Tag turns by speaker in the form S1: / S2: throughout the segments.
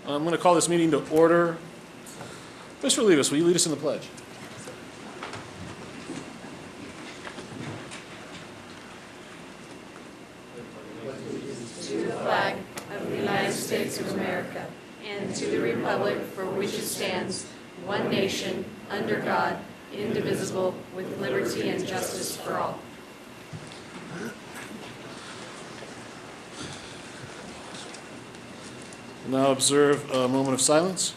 S1: I'm going to call this meeting to order. Mr. Levis, will you lead us in the pledge?
S2: To the flag of the United States of America and to the republic for which it stands, one nation, under God, indivisible, with liberty and justice for all.
S1: We'll now observe a moment of silence.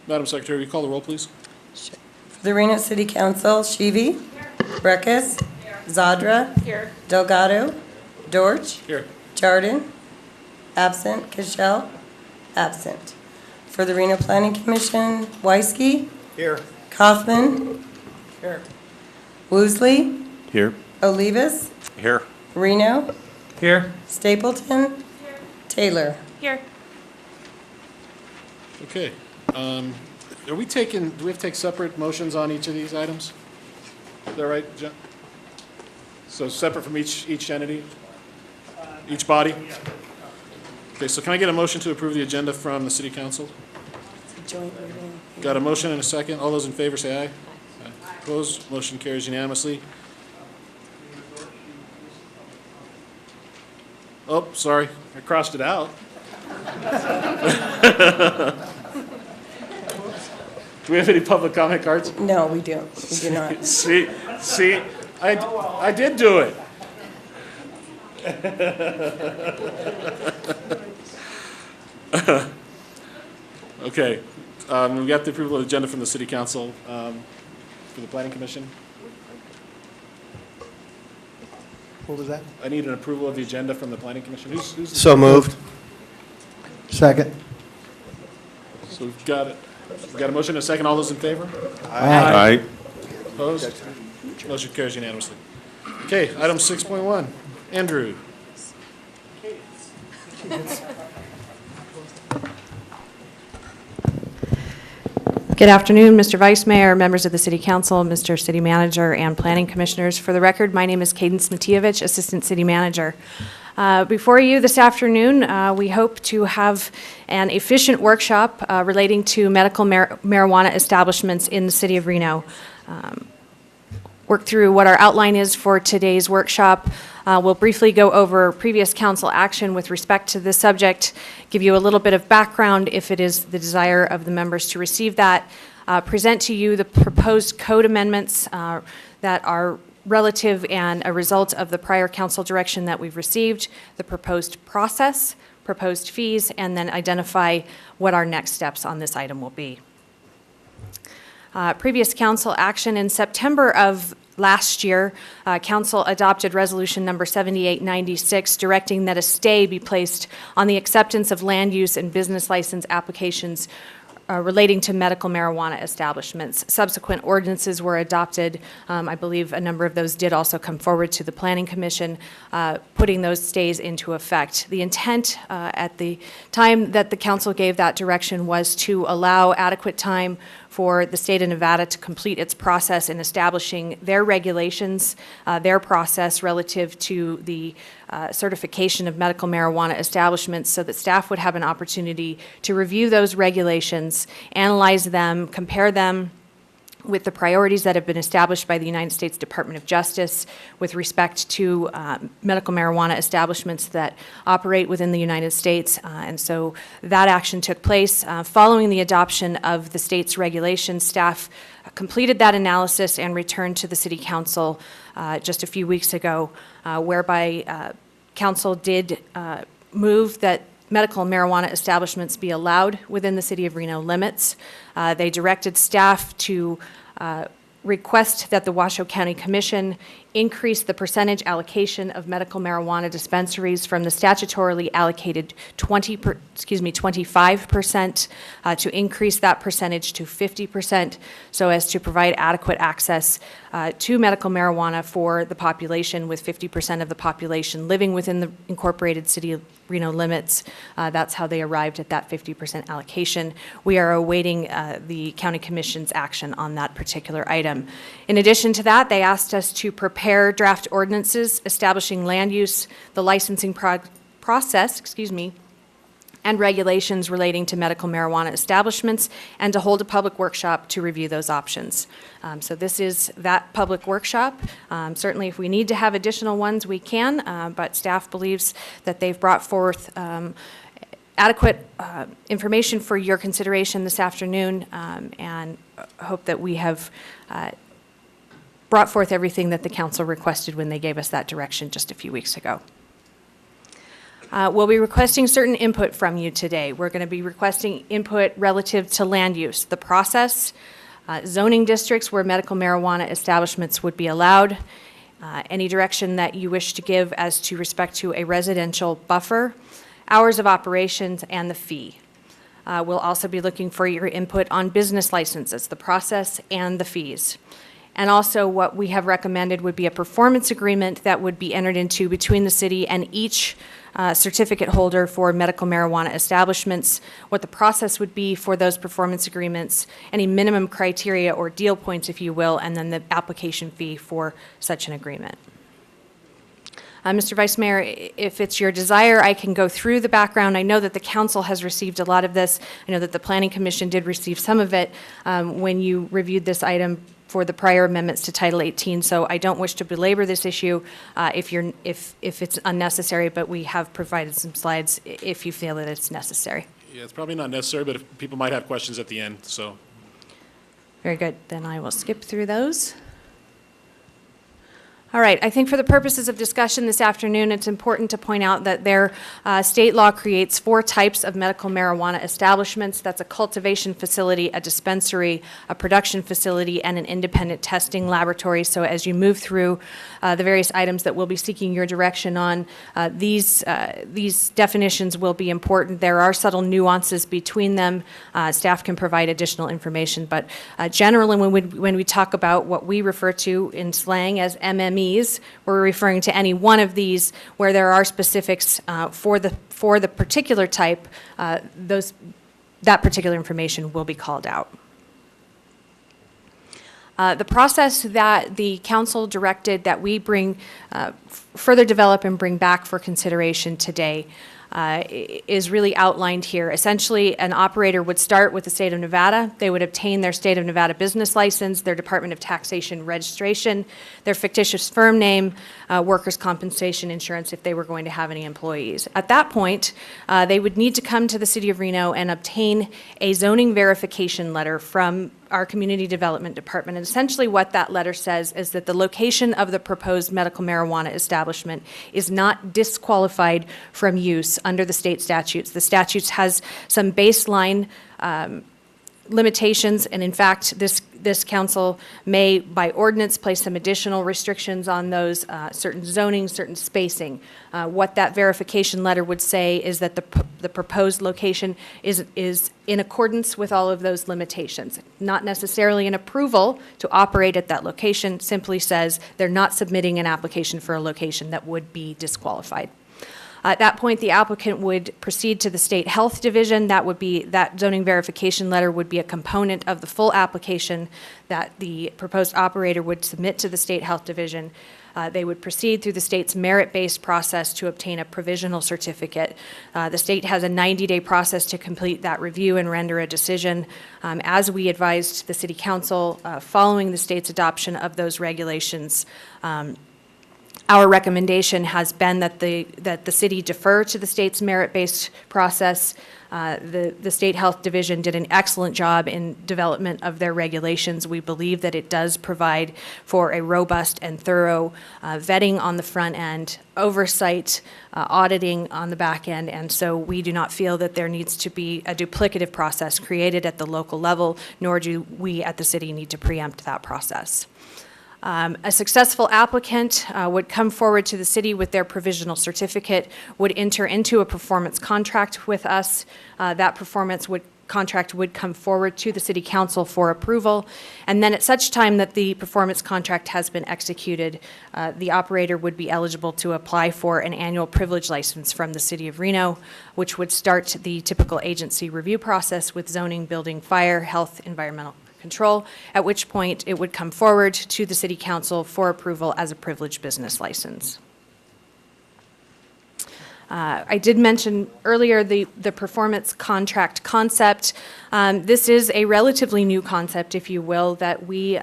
S1: Madam Secretary, will you call the roll, please?
S3: For the Reno City Council, Shivi. Breckus. Zadra.
S2: Here.
S3: Delgado. Dorch.
S1: Here.
S3: Jardin. Absent. Cashel. Absent. For the Reno Planning Commission, Weisky.
S4: Here.
S3: Kaufman.
S4: Here.
S3: Woosley.
S4: Here.
S3: Olivas.
S4: Here.
S3: Reno.
S4: Here.
S3: Stapleton. Taylor.
S2: Here.
S1: Okay. Do we have to take separate motions on each of these items? Is that right, Jen? So separate from each entity? Each body? Okay, so can I get a motion to approve the agenda from the City Council?
S3: Joint meeting.
S1: Got a motion and a second. All those in favor say aye. Aye. Opposed? Motion carries unanimously. Oh, sorry, I crossed it out. Do we have any public comment cards?
S3: No, we don't. We do not.
S1: See, I did do it. Okay, we got the approval of the agenda from the City Council for the Planning Commission.
S4: What was that?
S1: I need an approval of the agenda from the Planning Commission. Who's
S4: So moved. Second.
S1: So we've got a motion and a second. All those in favor?
S4: Aye.
S1: Opposed? Motion carries unanimously. Okay, item 6.1. Andrew.
S2: Good afternoon, Mr. Vice Mayor, members of the City Council, Mr. City Manager, and Planning Commissioners. For the record, my name is Cadence Matievich, Assistant City Manager. Before you this afternoon, we hope to have an efficient workshop relating to medical marijuana establishments in the City of Reno. Work through what our outline is for today's workshop. We'll briefly go over previous council action with respect to this subject, give you a little bit of background if it is the desire of the members to receive that, present to you the proposed code amendments that are relative and a result of the prior council direction that we've received, the proposed process, proposed fees, and then identify what our next steps on this item will be. Previous council action in September of last year, council adopted resolution number 7896 directing that a stay be placed on the acceptance of land use and business license applications relating to medical marijuana establishments. Subsequent ordinances were adopted. I believe a number of those did also come forward to the Planning Commission, putting those stays into effect. The intent at the time that the council gave that direction was to allow adequate time for the state of Nevada to complete its process in establishing their regulations, their process relative to the certification of medical marijuana establishments, so that staff would have an opportunity to review those regulations, analyze them, compare them with the priorities that have been established by the United States Department of Justice with respect to medical marijuana establishments that operate within the United States. And so that action took place. Following the adoption of the state's regulations, staff completed that analysis and returned to the City Council just a few weeks ago, whereby Council did move that medical marijuana establishments be allowed within the City of Reno limits. They directed staff to request that the Washoe County Commission increase the percentage allocation of medical marijuana dispensaries from the statutorily allocated 25%, to increase that percentage to 50%, so as to provide adequate access to medical marijuana for the population, with 50% of the population living within the incorporated city of Reno limits. That's how they arrived at that 50% allocation. We are awaiting the County Commission's action on that particular item. In addition to that, they asked us to prepare draft ordinances establishing land use, the licensing process, and regulations relating to medical marijuana establishments, and to hold a public workshop to review those options. So this is that public workshop. Certainly, if we need to have additional ones, we can, but staff believes that they've brought forth adequate information for your consideration this afternoon, and hope that we have brought forth everything that the council requested when they gave us that direction just a few weeks ago. We'll be requesting certain input from you today. We're going to be requesting input relative to land use, the process, zoning districts where medical marijuana establishments would be allowed, any direction that you wish to give as to respect to a residential buffer, hours of operations, and the fee. We'll also be looking for your input on business licenses, the process, and the fees. And also what we have recommended would be a performance agreement that would be entered into between the city and each certificate holder for medical marijuana establishments, what the process would be for those performance agreements, any minimum criteria or deal points, if you will, and then the application fee for such an agreement. Mr. Vice Mayor, if it's your desire, I can go through the background. I know that the council has received a lot of this. I know that the Planning Commission did receive some of it when you reviewed this item for the prior amendments to Title 18, so I don't wish to belabor this issue if it's unnecessary, but we have provided some slides if you feel that it's necessary.
S1: Yeah, it's probably not necessary, but people might have questions at the end, so.
S2: Very good. Then I will skip through those. All right, I think for the purposes of discussion this afternoon, it's important to point out that their state law creates 4 types of medical marijuana establishments. That's a cultivation facility, a dispensary, a production facility, and an independent testing laboratory. So as you move through the various items that we'll be seeking your direction on, these definitions will be important. There are subtle nuances between them. Staff can provide additional information, but generally when we talk about what we refer to in slang as MMEs, we're referring to any one of these where there are specifics for the particular type. That particular information will be called out. The process that the council directed that we bring further develop and bring back for consideration today is really outlined here. Essentially, an operator would start with the state of Nevada. They would obtain their state of Nevada business license, their Department of Taxation registration, their fictitious firm name, workers' compensation insurance if they were going to have any employees. At that point, they would need to come to the city of Reno and obtain a zoning verification letter from our Community Development Department. And essentially what that letter says is that the location of the proposed medical marijuana establishment is not disqualified from use under the state statutes. The statutes has some baseline limitations, and in fact, this council may, by ordinance, place some additional restrictions on those, certain zoning, certain spacing. What that verification letter would say is that the proposed location is in accordance with all of those limitations. Not necessarily an approval to operate at that location, simply says they're not submitting an application for a location that would be disqualified. At that point, the applicant would proceed to the State Health Division. That zoning verification letter would be a component of the full application that the proposed operator would submit to the State Health Division. They would proceed through the state's merit-based process to obtain a provisional certificate. The state has a 90-day process to complete that review and render a decision. As we advised the City Council, following the state's adoption of those regulations, our recommendation has been that the city defer to the state's merit-based process. The State Health Division did an excellent job in development of their regulations. We believe that it does provide for a robust and thorough vetting on the front end, oversight, auditing on the back end, and so we do not feel that there needs to be a duplicative process created at the local level, nor do we at the city need to preempt that process. A successful applicant would come forward to the city with their provisional certificate, would enter into a performance contract with us. That contract would come forward to the city council for approval, and then at such time that the performance contract has been executed, the operator would be eligible to apply for an annual privilege license from the city of Reno, which would start the typical agency review process with zoning, building, fire, health, environmental control, at which point it would come forward to the city council for approval as a privileged business license. I did mention earlier the performance contract concept. This is a relatively new concept, if you will, that we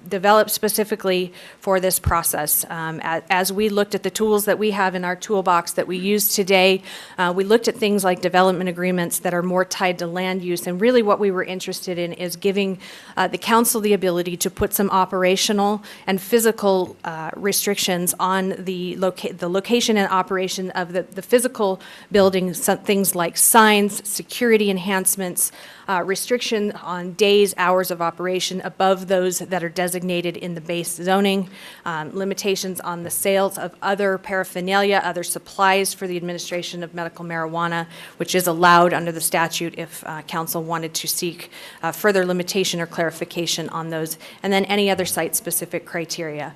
S2: developed specifically for this process. As we looked at the tools that we have in our toolbox that we use today, we looked at things like development agreements that are more tied to land use, and really what we were interested in is giving the council the ability to put some operational and physical restrictions on the location and operation of the physical building, things like signs, security enhancements, restriction on days, hours of operation above those that are designated in the base zoning, limitations on the sales of other paraphernalia, other supplies for the administration of medical marijuana, which is allowed under the statute if council wanted to seek further limitation or clarification on those, and then any other site-specific criteria.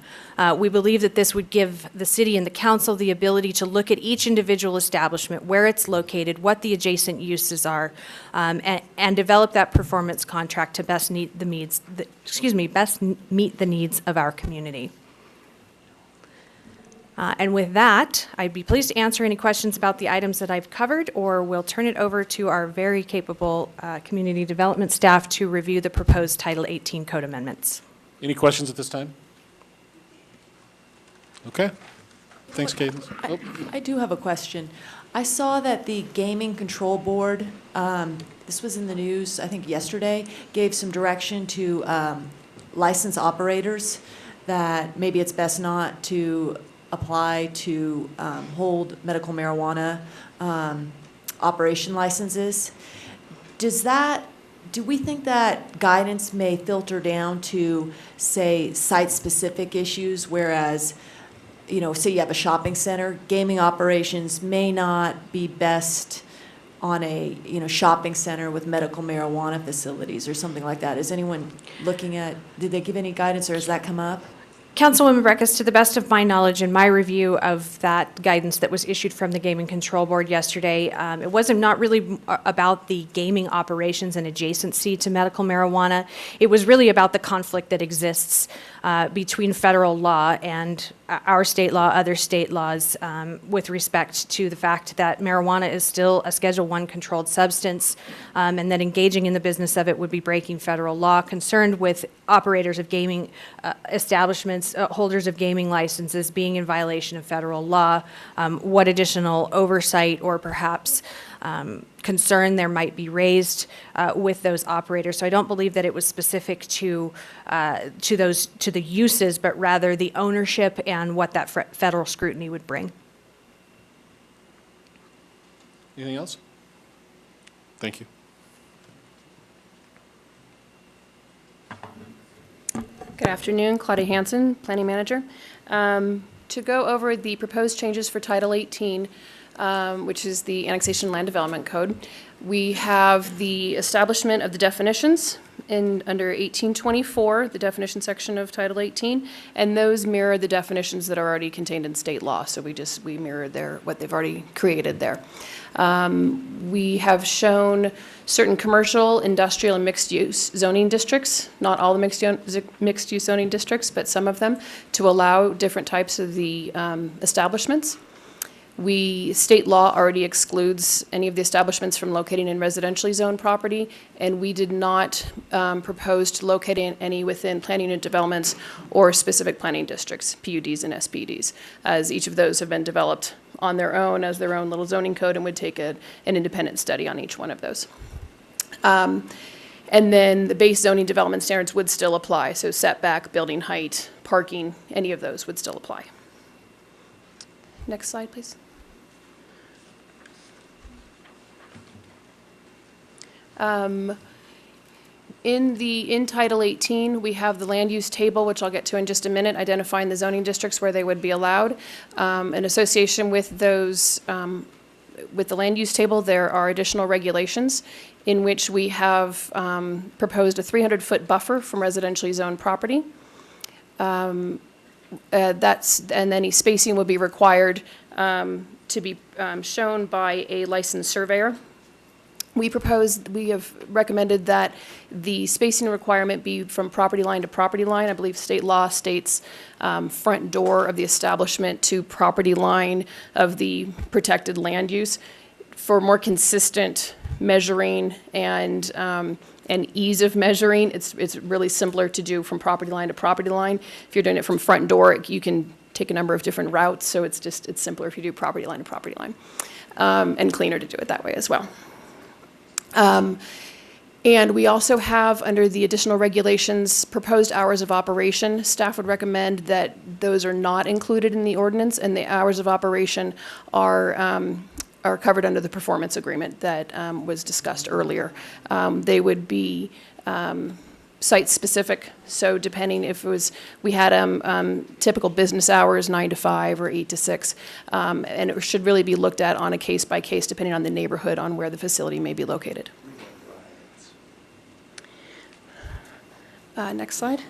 S2: We believe that this would give the city and the council the ability to look at each individual establishment, where it's located, what the adjacent uses are, and develop that performance contract to best meet the needs, best meet the needs of our community. And with that, I'd be pleased to answer any questions about the items that I've covered, or we'll turn it over to our very capable community development staff to review the proposed Title 18 code amendments.
S1: Any questions at this time? Okay. Thanks, Cadence. Oh.
S5: I do have a question. I saw that the Gaming Control Board, this was in the news, I think yesterday, gave some direction to license operators that maybe it's best not to apply to hold medical marijuana operation licenses. Do we think that guidance may filter down to, say, site-specific issues, whereas, you know, say you have a shopping center, gaming operations may not be best on a, you know, shopping center with medical marijuana facilities or something like that? Is anyone looking at, did they give any guidance, or has that come up?
S2: Councilwoman Breckus, to the best of my knowledge and my review of that guidance that was issued from the Gaming Control Board yesterday, it wasn't not really about the gaming operations and adjacency to medical marijuana. It was really about the conflict that exists between federal law and our state law, other state laws, with respect to the fact that marijuana is still a Schedule I controlled substance, and that engaging in the business of it would be breaking federal law, concerned with operators of gaming establishments, holders of gaming licenses being in violation of federal law, what additional oversight or perhaps concern there might be raised with those operators. So I don't believe that it was specific to the uses, but rather the ownership and what that federal scrutiny would bring.
S1: Anything else? Thank you.
S6: Good afternoon, Claudia Hansen, Planning Manager. To go over the proposed changes for Title 18, which is the Annexation Land Development Code, we have the establishment of the definitions under 1824, the definition section of Title 18, and those mirror the definitions that are already contained in state law. So we mirror what they've already created there. We have shown certain commercial, industrial, and mixed-use zoning districts, not all the mixed-use zoning districts, but some of them, to allow different types of the establishments. State law already excludes any of the establishments from locating in residentially zoned property, and we did not propose to locate any within planning and developments or specific planning districts, PUDs and SPDs, as each of those have been developed on their own as their own little zoning code and would take an independent study on each one of those. And then the base zoning development standards would still apply, so setback, building height, parking, any of those would still apply. Next slide, please. In Title 18, we have the land use table, which I'll get to in just a minute, identifying the zoning districts where they would be allowed. In association with those, with the land use table, there are additional regulations in which we have proposed a 300-foot buffer from residentially zoned property. And any spacing will be required to be shown by a licensed surveyor. We have recommended that the spacing requirement be from property line to property line. I believe state law states front door of the establishment to property line of the protected land use. For more consistent measuring and ease of measuring, it's really simpler to do from property line to property line. If you're doing it from front door, you can take a number of different routes, so it's simpler if you do property line to property line, and cleaner to do it that way as well. And we also have, under the additional regulations, proposed hours of operation. Staff would recommend that those are not included in the ordinance, and the hours of operation are covered under the performance agreement that was discussed earlier. They would be site-specific, so depending if it was, we had typical business hours, 9 to 5 or 8 to 6, and it should really be looked at on a case-by-case, depending on the neighborhood, on where the facility may be located. Next slide.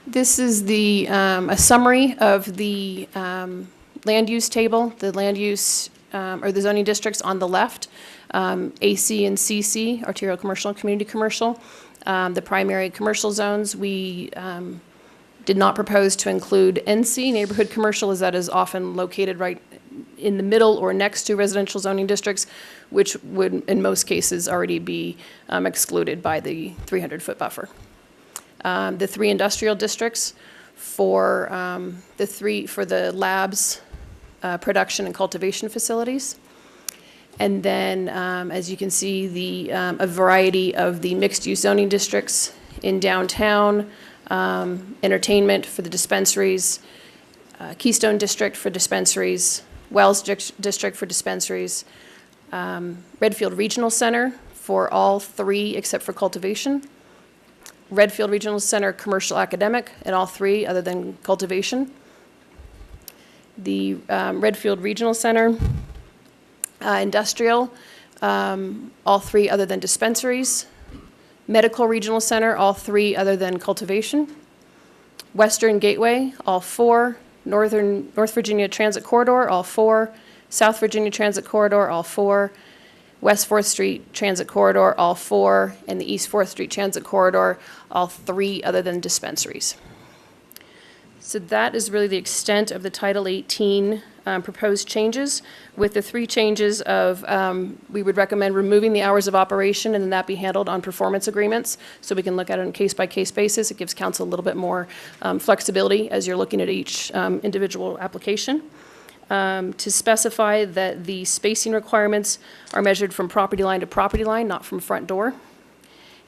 S6: This is the a summary of the land use table, the land use or the zoning districts on the left, AC and CC, arterial commercial and community commercial. The primary commercial zones, we did not propose to include NC, neighborhood commercial, as that is often located right in the middle or next to residential zoning districts, which would, in most cases, already be excluded by the 300-foot buffer. The 3 industrial districts for the labs, production and cultivation facilities. And then, as you can see, a variety of the mixed-use zoning districts in downtown, entertainment for the dispensaries, Keystone District for dispensaries, Wells District for dispensaries, Redfield Regional Center for all 3 except for cultivation, Redfield Regional Center commercial academic and all 3 other than cultivation, the Redfield Regional Center industrial, all 3 other than dispensaries, Medical Regional Center, all 3 other than cultivation, Western Gateway, all 4, North Virginia Transit Corridor, all 4, South Virginia Transit Corridor, all 4, West 4th Street Transit Corridor, all 4, and the East 4th Street Transit Corridor, all 3 other than dispensaries. So that is really the extent of the Title 18 proposed changes, with the 3 changes of, we would recommend removing the hours of operation and then that be handled on performance agreements, so we can look at it on a case-by-case basis. It gives council a little bit more flexibility as you're looking at each individual application. To specify that the spacing requirements are measured from property line to property line, not from front door.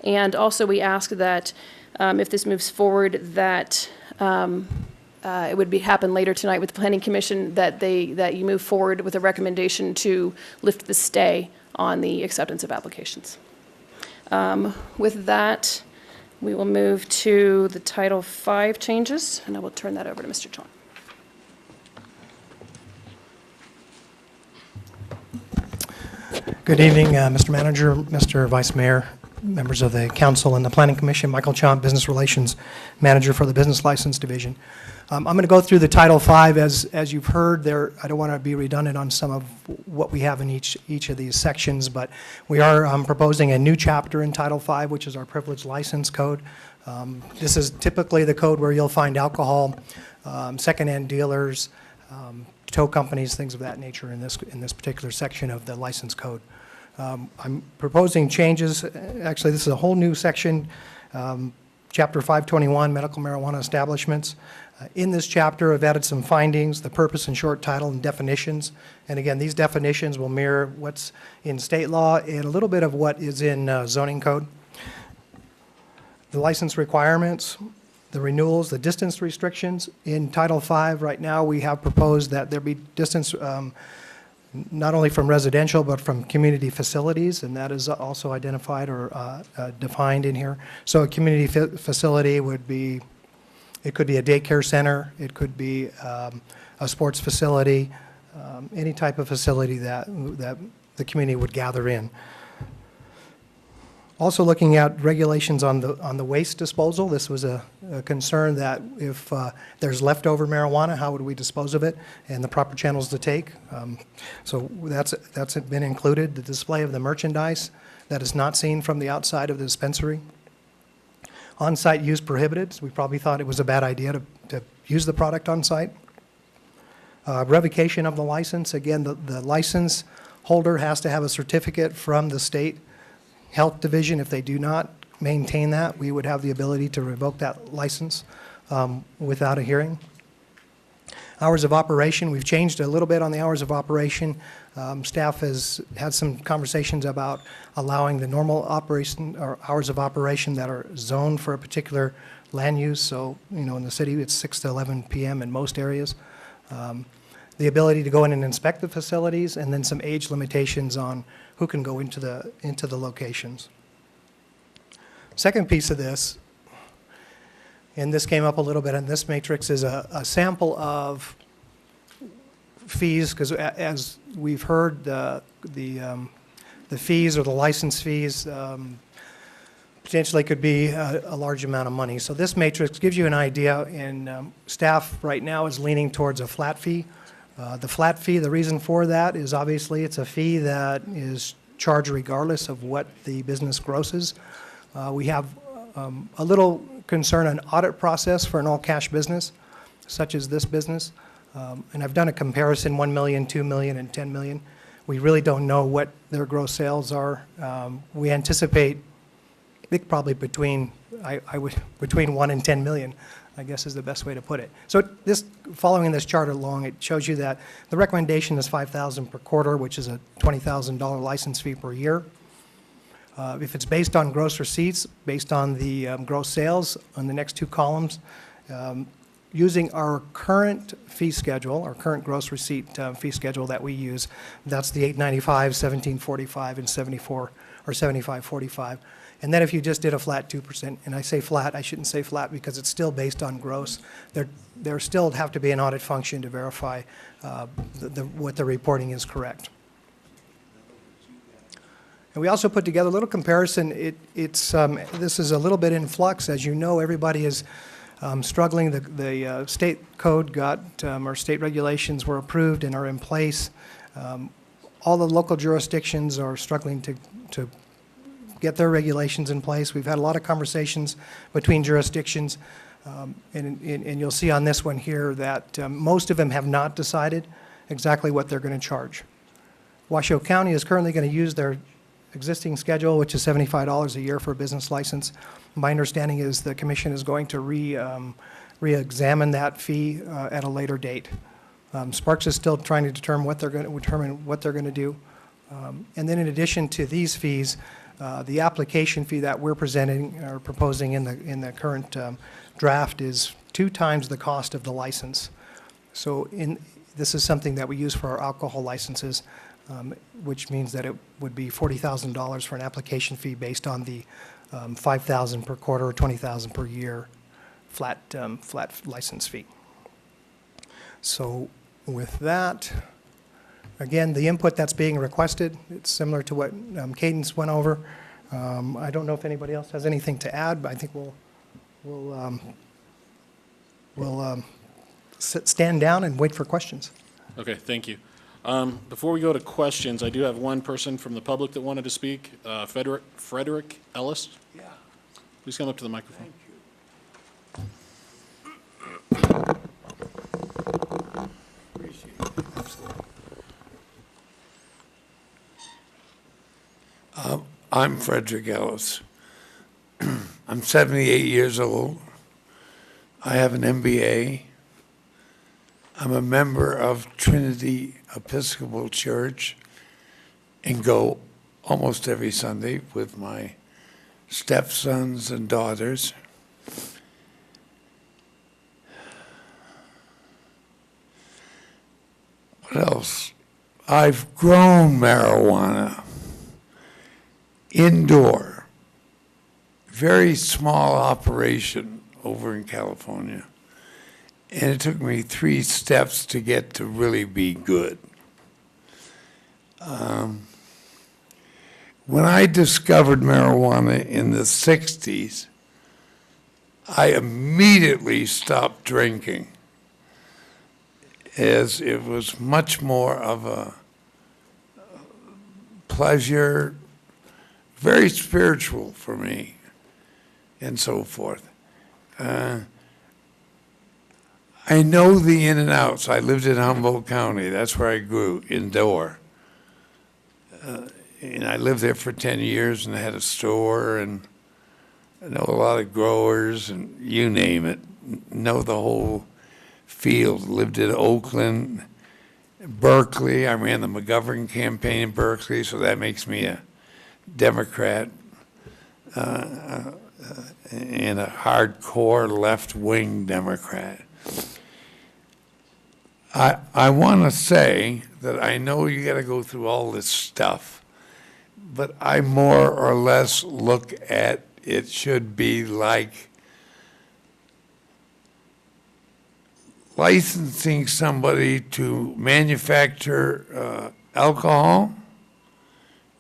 S6: And also we ask that if this moves forward, that it would happen later tonight with the Planning Commission, that you move forward with a recommendation to lift the stay on the acceptance of applications. With that, we will move to the Title V changes, and I will turn that over to Mr. Chong.
S7: Good evening, Mr. Manager, Mr. Vice Mayor, members of the Council and the Planning Commission. Michael Chomp, Business Relations Manager for the Business License Division. I'm going to go through the Title V as you've heard there. I don't want to be redundant on some of what we have in each of these sections, but we are proposing a new chapter in Title V, which is our Privileged License Code. This is typically the code where you'll find alcohol, secondhand dealers, tow companies, things of that nature in this particular section of the license code. I'm proposing changes. Actually, this is a whole new section, Chapter 521, Medical Marijuana Establishments. In this chapter, I've added some findings, the purpose and short title, and definitions. And again, these definitions will mirror what's in state law and a little bit of what is in zoning code. The license requirements, the renewals, the distance restrictions. In Title V, right now, we have proposed that there be distance not only from residential, but from community facilities, and that is also identified or defined in here. So a community facility would be, it could be a daycare center, it could be a sports facility, any type of facility that the community would gather in. Also looking at regulations on the waste disposal, this was a concern that if there's leftover marijuana, how would we dispose of it, and the proper channels to take. So that's been included. The display of the merchandise that is not seen from the outside of the dispensary. On-site use prohibited. We probably thought it was a bad idea to use the product on-site. Revocation of the license. Again, the license holder has to have a certificate from the state Health Division. If they do not maintain that, we would have the ability to revoke that license without a hearing. Hours of operation, we've changed a little bit on the hours of operation. Staff has had some conversations about allowing the normal operation or hours of operation that are zoned for a particular land use. So, in the city, it's 6 to 11 p.m. in most areas. The ability to go in and inspect the facilities, and then some age limitations on who can go into the locations. Second piece of this, and this came up a little bit in this matrix, is a sample of fees, because as we've heard, the fees or the license fees potentially could be a large amount of money. So this matrix gives you an idea, and staff right now is leaning towards a flat fee. The flat fee, the reason for that is obviously it's a fee that is charged regardless of what the business grosses. We have a little concern on audit process for an all-cash business, such as this business. And I've done a comparison, 1 million, 2 million, and 10 million. We really don't know what their gross sales are. We anticipate, I think probably between 1 and 10 million. I guess is the best way to put it. So following this chart along, it shows you that the recommendation is $5,000 per quarter, which is a $20,000 license fee per year. If it's based on gross receipts, based on the gross sales on the next two columns, using our current fee schedule, our current gross receipt fee schedule that we use, that's the $895, $1745, and $74 or $75.45. And then if you just did a flat 2%, and I say flat, I shouldn't say flat because it's still based on gross, there still have to be an audit function to verify what the reporting is correct. And we also put together a little comparison. This is a little bit in flux. As you know, everybody is struggling. The state code got, or state regulations were approved and are in place. All the local jurisdictions are struggling to get their regulations in place. We've had a lot of conversations between jurisdictions, and you'll see on this one here that most of them have not decided exactly what they're going to charge. Washoe County is currently going to use their existing schedule, which is $75 a year for a business license. My understanding is the commission is going to re-examine that fee at a later date. Sparks is still trying to determine what they're going to do. And then in addition to these fees, the application fee that we're presenting or proposing in the current draft is 2 times the cost of the license. So this is something that we use for our alcohol licenses, which means that it would be $40,000 for an application fee based on the $5,000 per quarter or $20,000 per year flat license fee. So with that, again, the input that's being requested, it's similar to what Cadence went over. I don't know if anybody else has anything to add, but I think we'll stand down and wait for questions.
S1: Okay, thank you. Before we go to questions, I do have one person from the public that wanted to speak. Frederick Ellis. Yeah. Please come up to the microphone.
S8: Thank you. Appreciate it. Absolutely. I'm Frederick Ellis. I'm 78 years old. I have an MBA. I'm a member of Trinity Episcopal Church and go almost every Sunday with my stepsons and daughters. What else? I've grown marijuana indoor, very small operation over in California. And it took me 3 steps to get to really be good. When I discovered marijuana in the 60s, I immediately stopped drinking, as it was much more of a pleasure, very spiritual for me, and so forth. I know the in and outs. I lived in Humboldt County. That's where I grew, indoor. And I lived there for 10 years and had a store, and I know a lot of growers and you name it. Know the whole field. Lived in Oakland, Berkeley. I ran the McGovern campaign in Berkeley, so that makes me a Democrat and a hardcore left-wing Democrat. I want to say that I know you got to go through all this stuff, but I more or less look at it should be like licensing somebody to manufacture alcohol,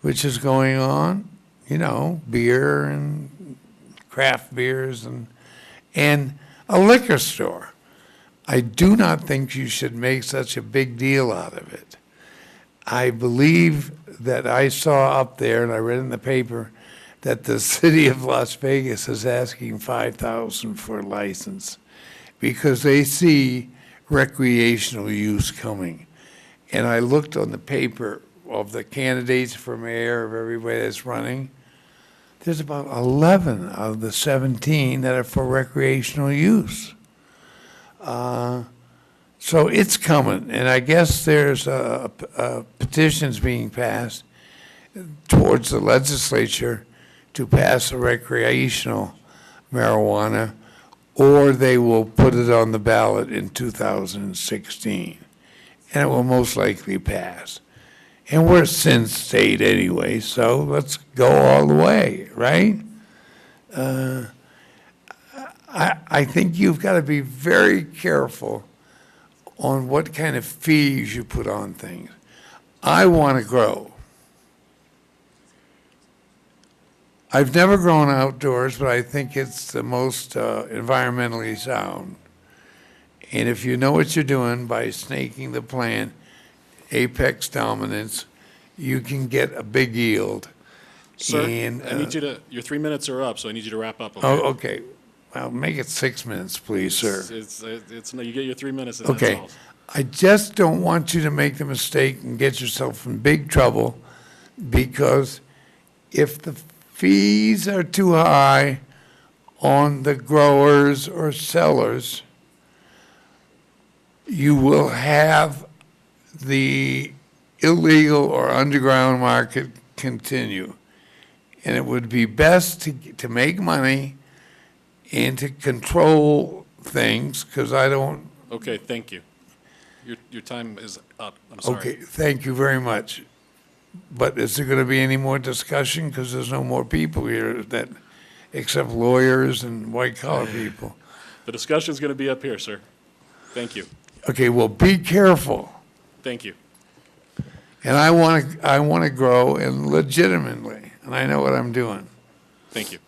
S8: which is going on, you know, beer and craft beers and a liquor store. I do not think you should make such a big deal out of it. I believe that I saw up there, and I read in the paper, that the city of Las Vegas is asking $5,000 for a license because they see recreational use coming. And I looked on the paper of the candidates for mayor, of everybody that's running. There's about 11 out of the 17 that are for recreational use. So it's coming, and I guess there's petitions being passed towards the legislature to pass a recreational marijuana, or they will put it on the ballot in 2016, and it will most likely pass. And we're a sin state anyway, so let's go all the way, right? I think you've got to be very careful on what kind of fees you put on things. I want to grow. I've never grown outdoors, but I think it's the most environmentally sound. And if you know what you're doing by snaking the plant, apex dominance, you can get a big yield.
S1: Sir,
S8: And,
S1: I need you to, your 3 minutes are up, so I need you to wrap up.
S8: oh, okay. Well, make it 6 minutes, please, sir.
S1: No, you get your 3 minutes and that's
S8: Okay.
S1: all.
S8: I just don't want you to make the mistake and get yourself in big trouble, because if the fees are too high on the growers or sellers, you will have the illegal or underground market continue. And it would be best to make money and to control things, because I don't.
S1: Okay, thank you. Your time is up. I'm sorry.
S8: Okay, thank you very much. But is there going to be any more discussion? Because there's no more people here that, except lawyers and white-collar people.
S1: The discussion's going to be up here, sir. Thank you.
S8: Okay, well, be careful.
S1: Thank you.
S8: And I want to grow and legitimately, and I know what I'm doing.
S1: Thank you.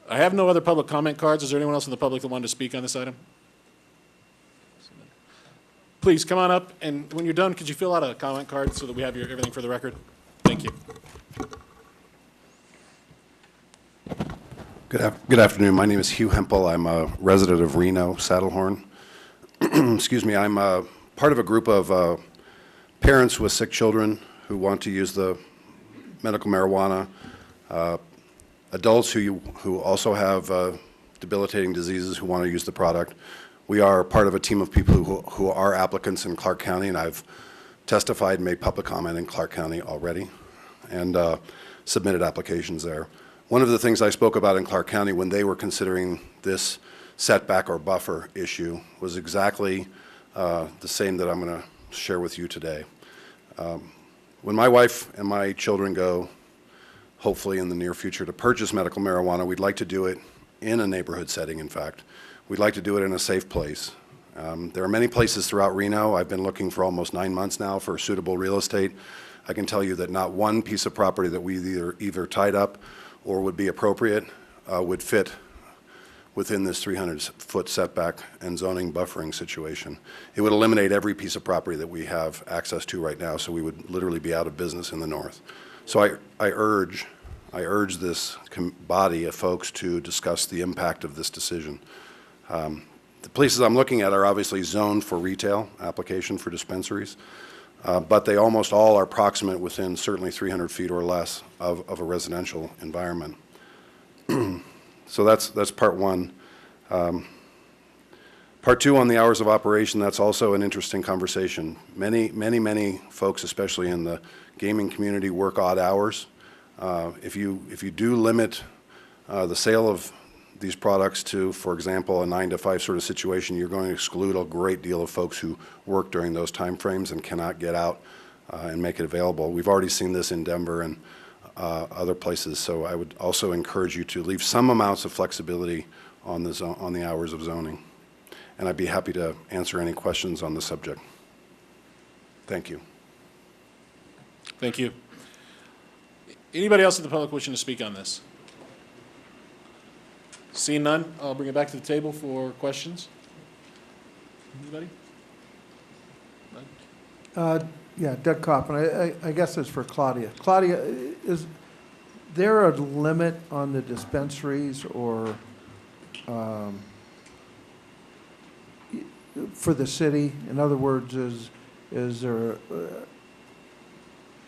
S1: I have no other public comment cards. Is there anyone else in the public that wanted to speak on this item? Please come on up, and when you're done, could you fill out a comment card so that we have everything for the record? Thank you.
S9: Good afternoon. My name is Hugh Hempel. I'm a resident of Reno, Saddlehorn. Excuse me. I'm part of a group of parents with sick children who want to use the medical marijuana, adults who also have debilitating diseases who want to use the product. We are part of a team of people who are applicants in Clark County, and I've testified and made public comment in Clark County already and submitted applications there. One of the things I spoke about in Clark County when they were considering this setback or buffer issue was exactly the same that I'm going to share with you today. When my wife and my children go, hopefully in the near future, to purchase medical marijuana, we'd like to do it in a neighborhood setting, in fact. We'd like to do it in a safe place. There are many places throughout Reno. I've been looking for almost 9 months now for suitable real estate. I can tell you that not one piece of property that we either tied up or would be appropriate would fit within this 300-foot setback and zoning buffering situation. It would eliminate every piece of property that we have access to right now, so we would literally be out of business in the north. So I urge this body of folks to discuss the impact of this decision. The places I'm looking at are obviously zoned for retail application for dispensaries, but they almost all are proximate within certainly 300 feet or less of a residential environment. So that's part one. Part two, on the hours of operation, that's also an interesting conversation. Many folks, especially in the gaming community, work odd hours. If you do limit the sale of these products to, for example, a 9-to-5 sort of situation, you're going to exclude a great deal of folks who work during those time frames and cannot get out and make it available. We've already seen this in Denver and other places, so I would also encourage you to leave some amounts of flexibility on the hours of zoning. And I'd be happy to answer any questions on the subject. Thank you.
S1: Thank you. Anybody else in the public wishing to speak on this? Seeing none, I'll bring it back to the table for questions. Anybody?
S4: Yeah, Doug Coppin. I guess it's for Claudia. Claudia, is there a limit on the dispensaries or for the city? In other words, is there,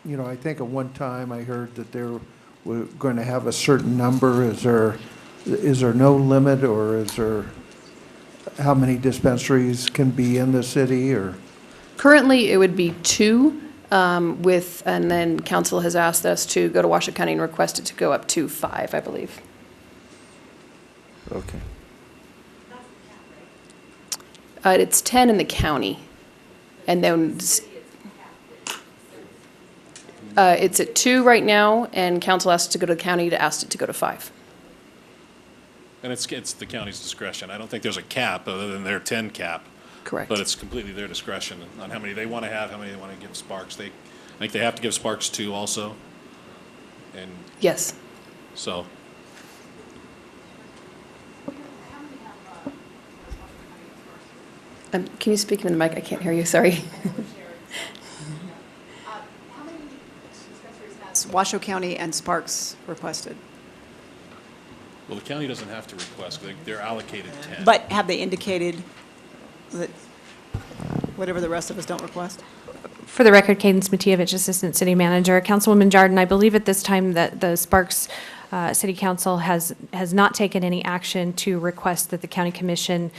S4: I think at one time I heard that they were going to have a certain number. Is there no limit, or is there how many dispensaries can be in the city, or?
S6: Currently, it would be 2, and then council has asked us to go to Washoe County and request it to go up to 5, I believe.
S4: Okay.
S6: It's 10 in the county, and then it's at 2 right now, and council asked to go to the county to ask it to go to 5.
S1: And it's the county's discretion. I don't think there's a cap other than their 10 cap.
S6: Correct.
S1: But it's completely their discretion on how many they want to have, how many they want to give Sparks. I think they have to give Sparks 2 also. And
S6: Yes.
S1: so.
S6: Can you speak into the mic? I can't hear you, sorry.
S10: Washoe County and Sparks requested.
S1: Well, the county doesn't have to request. They're allocated 10.
S10: But have they indicated that whatever the rest of us don't request?
S2: For the record, Cadence Matievich, Assistant City Manager. Councilwoman Jordan, I believe at this time that the Sparks City Council has not taken any action to request that the County Commission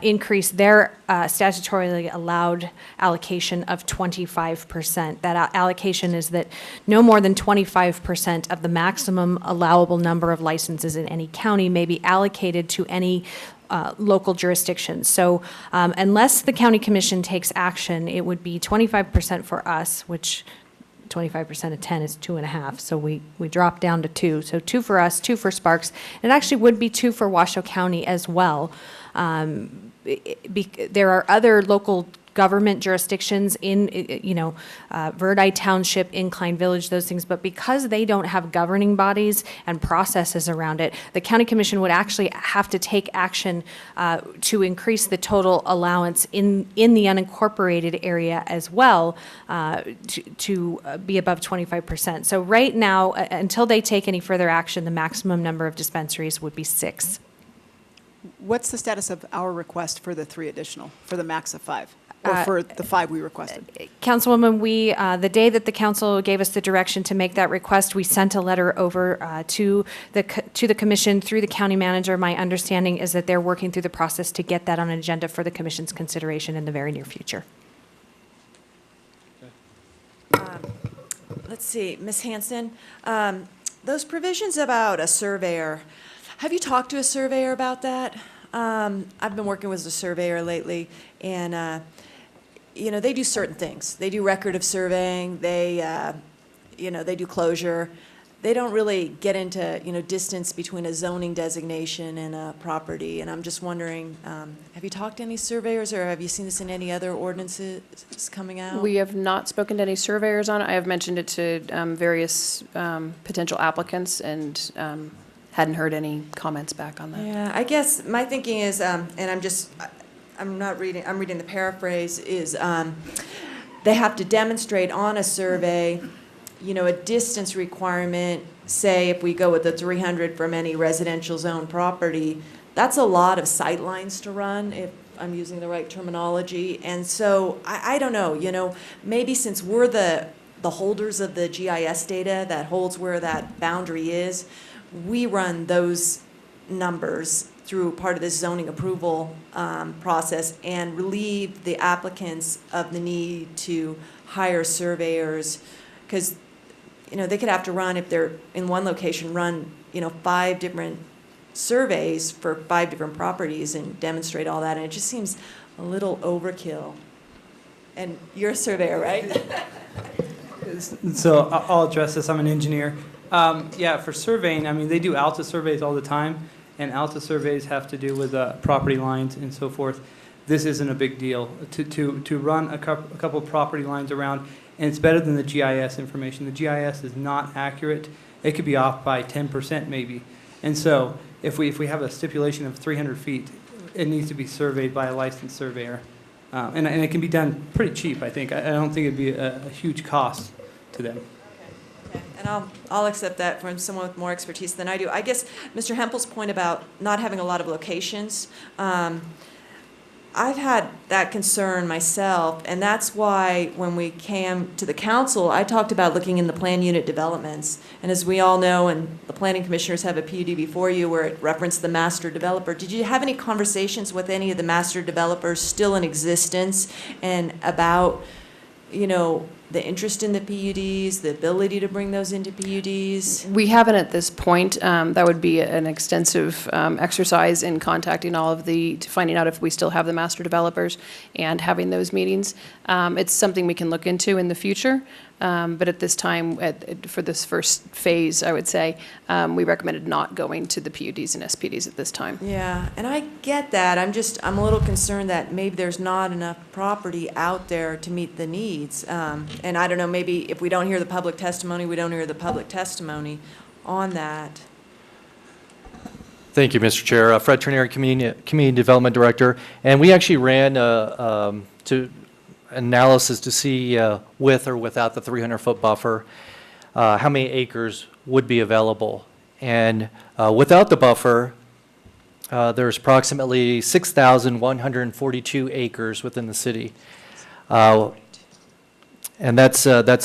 S2: increase their statutorily allowed allocation of 25%. That allocation is that no more than 25% of the maximum allowable number of licenses in any county may be allocated to any local jurisdiction. So unless the County Commission takes action, it would be 25% for us, which 25% of 10 is 2.5, so we drop down to 2. So 2 for us, 2 for Sparks. It actually would be 2 for Washoe County as well. There are other local government jurisdictions in, Verdi Township, Incline Village, those things, but because they don't have governing bodies and processes around it, the County Commission would actually have to take action to increase the total allowance in the unincorporated area as well to be above 25%. So right now, until they take any further action, the maximum number of dispensaries would be 6.
S10: What's the status of our request for the 3 additional, for the max of 5? Or for the 5 we requested?
S2: Councilwoman, the day that the council gave us the direction to make that request, we sent a letter over to the commission through the county manager. My understanding is that they're working through the process to get that on an agenda for the commission's consideration in the very near future.
S5: Let's see, Ms. Hanson, those provisions about a surveyor, have you talked to a surveyor about that? I've been working with a surveyor lately, and they do certain things. They do record of surveying, they do closure. They don't really get into, distance between a zoning designation and a property. And I'm just wondering, have you talked to any surveyors, or have you seen this in any other ordinances coming out?
S6: We have not spoken to any surveyors on it. I have mentioned it to various potential applicants and hadn't heard any comments back on that.
S5: Yeah, I guess my thinking is, and I'm reading the paraphrase, is they have to demonstrate on a survey, a distance requirement. Say if we go with the 300 from any residential zone property, that's a lot of sight lines to run, if I'm using the right terminology. And so I don't know, maybe since we're the holders of the GIS data that holds where that boundary is, we run those numbers through part of this zoning approval process and relieve the applicants of the need to hire surveyors, because they could have to run, if they're in one location, run 5 different surveys for 5 different properties and demonstrate all that, and it just seems a little overkill. And you're a surveyor, right?
S11: So I'll address this. I'm an engineer. Yeah, for surveying, they do ALTA surveys all the time, and ALTA surveys have to do with property lines and so forth. This isn't a big deal to run a couple property lines around, and it's better than the GIS information. The GIS is not accurate. It could be off by 10% maybe. And so if we have a stipulation of 300 feet, it needs to be surveyed by a licensed surveyor. And it can be done pretty cheap, I think. I don't think it'd be a huge cost to them.
S5: Okay. And I'll accept that from someone with more expertise than I do. I guess Mr. Hempel's point about not having a lot of locations, I've had that concern myself, and that's why when we came to the council, I talked about looking in the plan unit developments. And as we all know, and the planning commissioners have a PUD before you where it referenced the master developer, did you have any conversations with any of the master developers still in existence and about, the interest in the PUDs, the ability to bring those into PUDs?
S6: We haven't at this point. That would be an extensive exercise in contacting finding out if we still have the master developers and having those meetings. It's something we can look into in the future, but at this time, for this first phase, I would say, we recommended not going to the PUDs and SPDs at this time.
S5: Yeah, and I get that. I'm a little concerned that maybe there's not enough property out there to meet the needs. And I don't know, maybe if we don't hear the public testimony, we don't hear the public testimony on that.
S12: Thank you, Mr. Chair. Fred Trinier, Community Development Director. And we actually ran analysis to see with or without the 300-foot buffer, how many acres would be available. And without the buffer, there's approximately 6,142 acres within the city. And that's without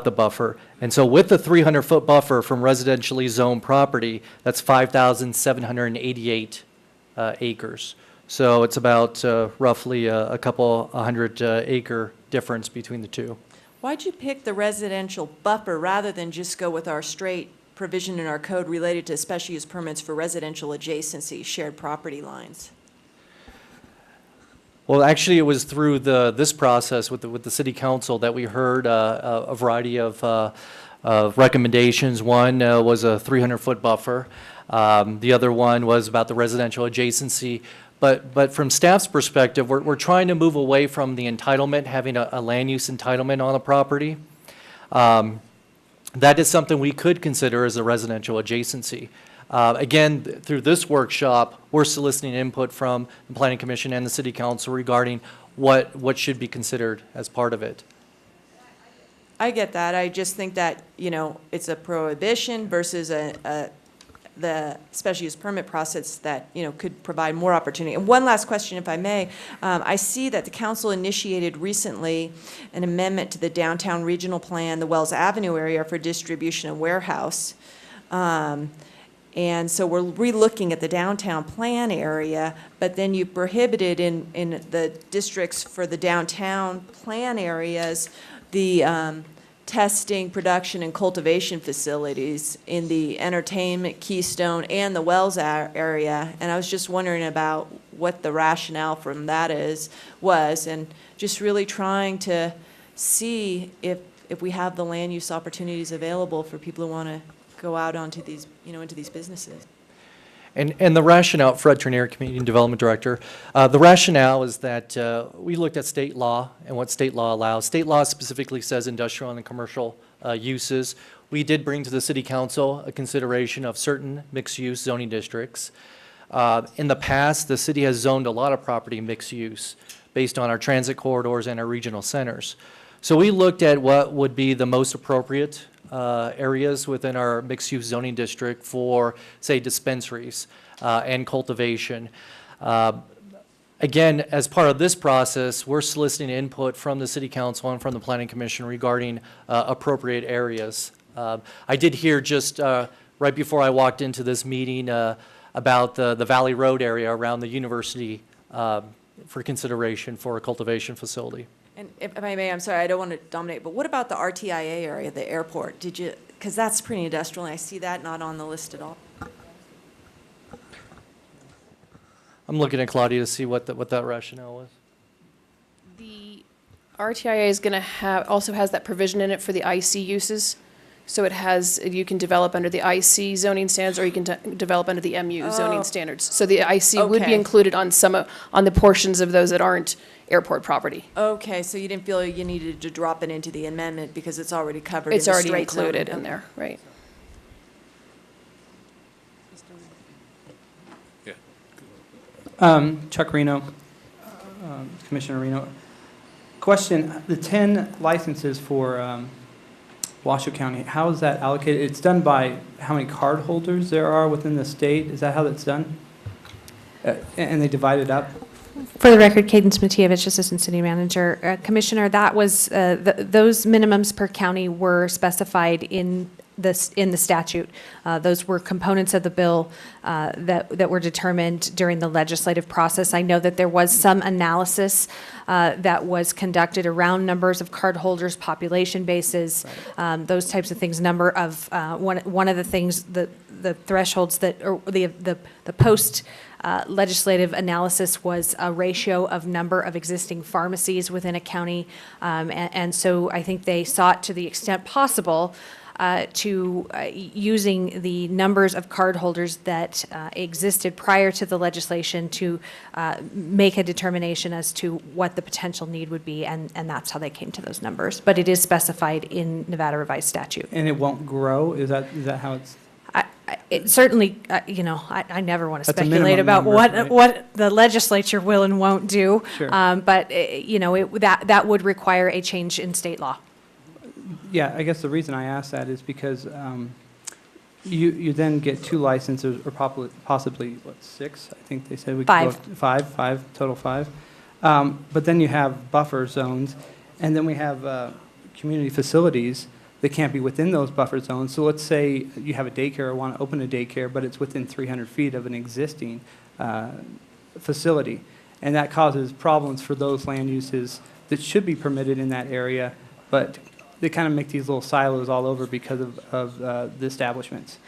S12: the buffer. And so with the 300-foot buffer from residentially zoned property, that's 5,788 acres. So it's about roughly a couple 100 acre difference between the two.
S5: Why'd you pick the residential buffer rather than just go with our straight provision in our code related to special use permits for residential adjacency, shared property lines?
S12: Well, actually, it was through this process with the city council that we heard a variety of recommendations. One was a 300-foot buffer. The other one was about the residential adjacency. But from staff's perspective, we're trying to move away from the entitlement, having a land use entitlement on a property. That is something we could consider as a residential adjacency. Again, through this workshop, we're soliciting input from the Planning Commission and the City Council regarding what should be considered as part of it.
S5: I get that. I just think that, it's a prohibition versus the special use permit process that, could provide more opportunity. And one last question, if I may. I see that the council initiated recently an amendment to the downtown regional plan, the Wells Avenue area for distribution and warehouse. And so we're re-looking at the downtown plan area, but then you prohibited in the districts for the downtown plan areas, the testing, production, and cultivation facilities in the entertainment, Keystone, and the Wells area. And I was just wondering about what the rationale from that was, and just really trying to see if we have the land use opportunities available for people who want to go out onto these, into these businesses.
S12: And the rationale, Fred Trenier, Community Development Director, the rationale is that we looked at state law and what state law allows. State law specifically says industrial and commercial uses. We did bring to the City Council a consideration of certain mixed-use zoning districts. In the past, the city has zoned a lot of property mixed use based on our transit corridors and our regional centers. So we looked at what would be the most appropriate areas within our mixed-use zoning district for, say, dispensaries and cultivation. Again, as part of this process, we're soliciting input from the City Council and from the Planning Commission regarding appropriate areas. I did hear just right before I walked into this meeting about the Valley Road area around the university for consideration for a cultivation facility.
S5: And if I may, I'm sorry, I don't want to dominate, but what about the RTIA area, the airport? Because that's pretty industrial, and I see that not on the list at all.
S12: I'm looking at Claudia to see what that rationale was.
S6: The RTIA is going to also has that provision in it for the IC uses. So it has, you can develop under the IC zoning standards, or you can develop under the MU zoning standards. So the IC would be
S5: Okay.
S6: included on on the portions of those that aren't airport property.
S5: Okay, so you didn't feel you needed to drop it into the amendment because it's already covered
S6: It's
S5: in the
S6: already
S5: straight zoning?
S6: included in
S5: Okay.
S6: there, right?
S11: Chuck Reno, Commissioner Reno. Question, the 10 licenses for Washoe County, how is that allocated? It's done by how many card holders there are within the state? Is that how that's done? And they divide it up?
S2: For the record, Cadence Matievich, Assistant City Manager. Commissioner, that was, those minimums per county were specified in the statute. Those were components of the bill that were determined during the legislative process. I know that there was some analysis that was conducted around numbers of cardholders, population bases, those types of things. Number of one of the things, the thresholds that, or the post legislative analysis was a ratio of number of existing pharmacies within a county, and so I think they sought, to the extent possible, to using the numbers of cardholders that existed prior to the legislation to make a determination as to what the potential need would be, and that's how they came to those numbers. But it is specified in Nevada revised statute.
S11: And it won't grow? Is that how it's?
S2: It certainly, I never want to
S11: That's a
S2: speculate
S11: minimum
S2: about
S11: number, right?
S2: what the legislature will and won't do.
S11: Sure.
S2: But, that would require a change in state law.
S11: Yeah, I guess the reason I ask that is because you then get 2 licenses, or possibly, what, 6? I think they said we could go up to 5, total 5. But then you have buffer zones, and then we have community facilities that can't be within those buffer zones. So let's say you have a daycare or want to open a daycare, but it's within 300 feet of an existing facility. And that causes problems for those land uses that should be permitted in that area, but they kind of make these little silos all over because of the establishments.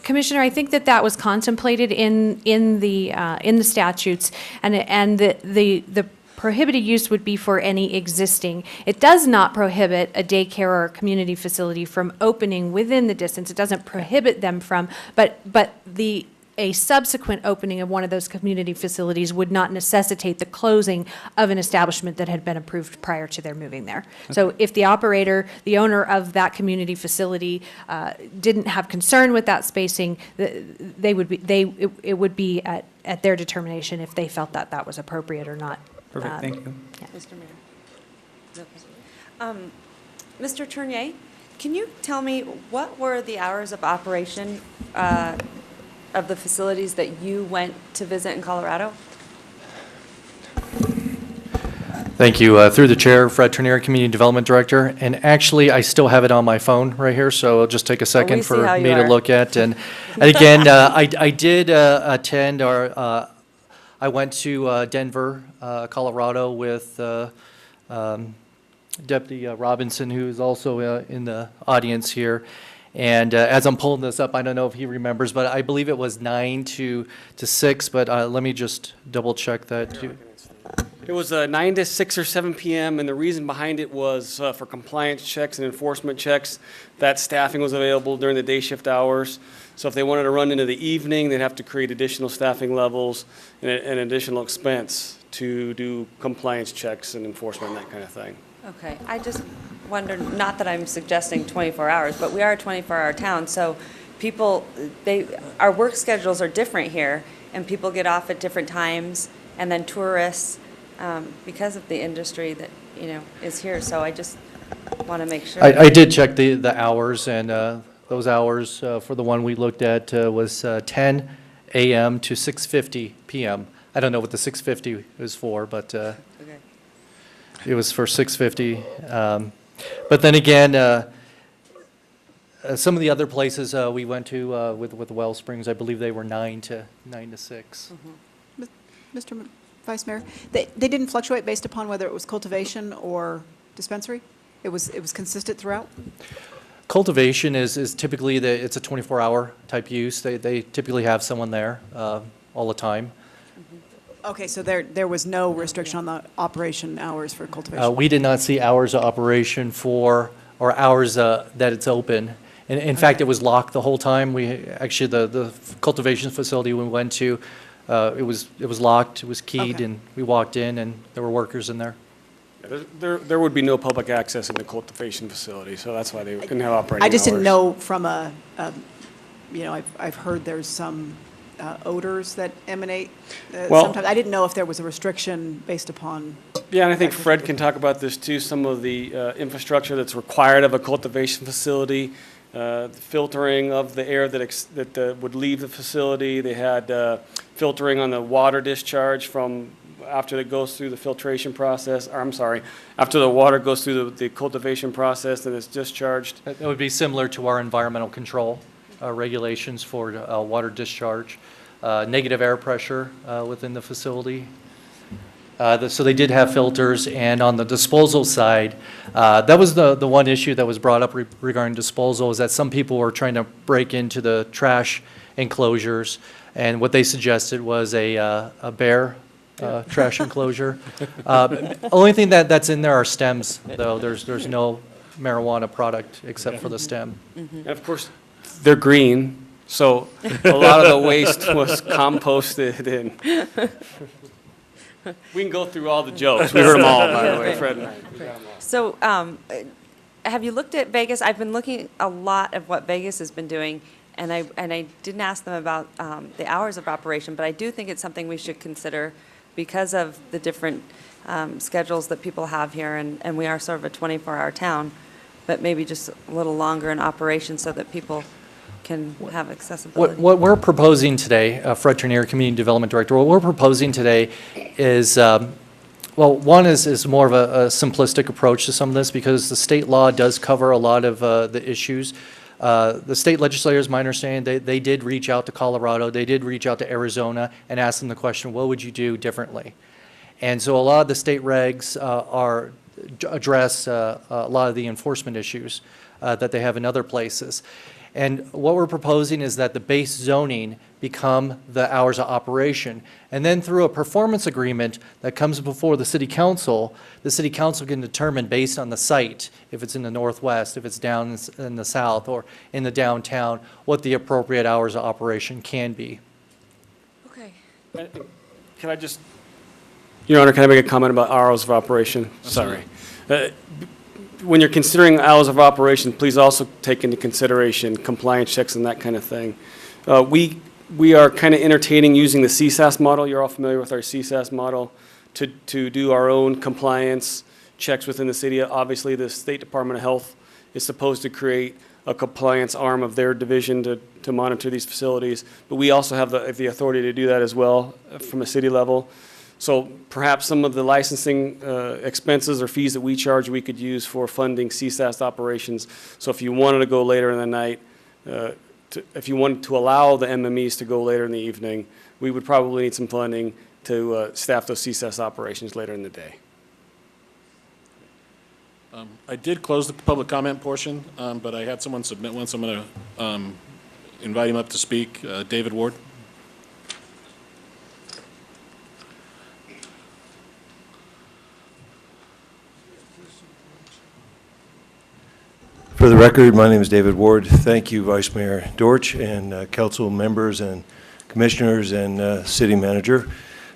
S2: Commissioner, I think that was contemplated in the statutes, and the prohibited use would be for any existing. It does not prohibit a daycare or a community facility from opening within the distance. It doesn't prohibit them from, but a subsequent opening of one of those community facilities would not necessitate the closing of an establishment that had been approved prior to their moving there. Okay. So if the operator, the owner of that community facility, didn't have concern with that spacing, it would be at their determination if they felt that was appropriate or not.
S11: Perfect, thank you.
S2: Yeah.
S13: Mr. Mayor. Mr. Tournier, can you tell me what were the hours of operation of the facilities that you went to visit in Colorado?
S12: Thank you. Through the chair, Fred Trenier, Community Development Director. And actually, I still have it on my phone right here, so it'll just take a second for me to look at. And again, I did attend I went to Denver, Colorado with Deputy Robinson, who is also in the audience here. And as I'm pulling this up, I don't know if he remembers, but I believe it was 9 to 6, but let me just double check that.
S14: It was 9 to 6 or 7 p.m., and the reason behind it was for compliance checks and enforcement checks. That staffing was available during the day shift hours. So if they wanted to run into the evening, they'd have to create additional staffing levels and an additional expense to do compliance checks and enforcement and that kind of thing.
S13: Okay, I just wondered, not that I'm suggesting 24 hours, but we are a 24-hour town, so people, our work schedules are different here, and people get off at different times, and then tourists, because of the industry that, is here, so I just want to make sure.
S12: I did check the hours, and those hours for the one we looked at was 10 a.m. to 6:50 p.m. I don't know what the 6:50 is for, but
S13: Okay.
S12: it was for 6:50. But then again, some of the other places we went to with Well Springs, I believe they were 9 to 6.
S10: Mr. Vice Mayor, they didn't fluctuate based upon whether it was cultivation or dispensary? It was consistent throughout?
S12: Cultivation is typically, it's a 24-hour type use. They typically have someone there all the time.
S10: Okay, so there was no restriction on the operation hours for cultivation?
S12: We did not see hours of operation or hours that it's open. In fact, it was locked the whole time. Actually, the cultivation facility we went to, it was locked, it was keyed,
S10: Okay.
S12: and we walked in, and there were workers in there.
S14: There would be no public access in the cultivation facility, so that's why they couldn't have operating hours.
S10: I just didn't know from I've heard there's some odors that emanate sometimes. I didn't know if there was a restriction based upon.
S14: Yeah, and I think Fred can talk about this too, some of the infrastructure that's required of a cultivation facility, the filtering of the air that would leave the facility. They had filtering on the water discharge from after it goes through the filtration process, or I'm sorry, after the water goes through the cultivation process and it's discharged.
S12: That would be similar to our environmental control regulations for water discharge, negative air pressure within the facility. So they did have filters, and on the disposal side, that was the one issue that was brought up regarding disposal, is that some people were trying to break into the trash enclosures, and what they suggested was a bear trash enclosure. Only thing that's in there are stems, though. There's no marijuana product except for the stem.
S14: And of course, they're green, so a lot of the waste was composted and we can go through all the jokes. We heard them all, by the way, Fred and I. We got 'em all.
S13: So, have you looked at Vegas? I've been looking a lot of what Vegas has been doing, and I didn't ask them about the hours of operation, but I do think it's something we should consider because of the different schedules that people have here, and we are sort of a 24-hour town, but maybe just a little longer in operation so that people can have accessibility.
S12: What we're proposing today, Fred Turnier, Community Development Director, what we're proposing today is, well, one is more of a simplistic approach to some of this, because the state law does cover a lot of the issues. The state legislators, my understanding, they did reach out to Colorado, they did reach out to Arizona and ask them the question, what would you do differently? And so a lot of the state regs address a lot of the enforcement issues that they have in other places. And what we're proposing is that the base zoning become the hours of operation. And then through a performance agreement that comes before the city council can determine based on the site, if it's in the northwest, if it's down in the south, or in the downtown, what the appropriate hours of operation can be.
S13: Okay.
S14: Can I just, Your Honor, can I make a comment about hours of operation? Sorry. When you're considering hours of operation, please also take into consideration compliance checks and that kind of thing. We are kind of entertaining using the CSAS model. You're all familiar with our CSAS model to do our own compliance checks within the city. Obviously, the State Department of Health is supposed to create a compliance arm of their division to monitor these facilities, but we also have the authority to do that as well from a city level. So perhaps some of the licensing expenses or fees that we charge, we could use for funding CSAS operations. So if you wanted to go later in the night, if you wanted to allow the MMEs to go later in the evening, we would probably need some funding to staff those CSAS operations later in the day.
S1: I did close the public comment portion, but I had someone submit one, so I'm going to invite him up to speak. David Ward.
S15: For the record, my name is David Ward. Thank you, Vice Mayor Dortch and council members and commissioners and city manager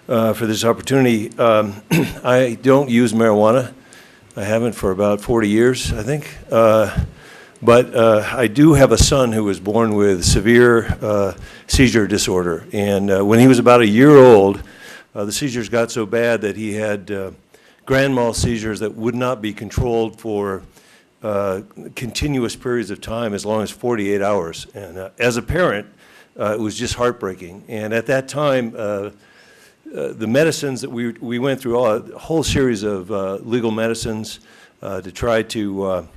S15: for this opportunity. I don't use marijuana. I haven't for about 40 years, I think. But I do have a son who was born with severe seizure disorder. And when he was about a year old, the seizures got so bad that he had grand mal seizures that would not be controlled for continuous periods of time as long as 48 hours. And as a parent, it was just heartbreaking. And at that time, the medicines that we went through, a whole series of legal medicines to try to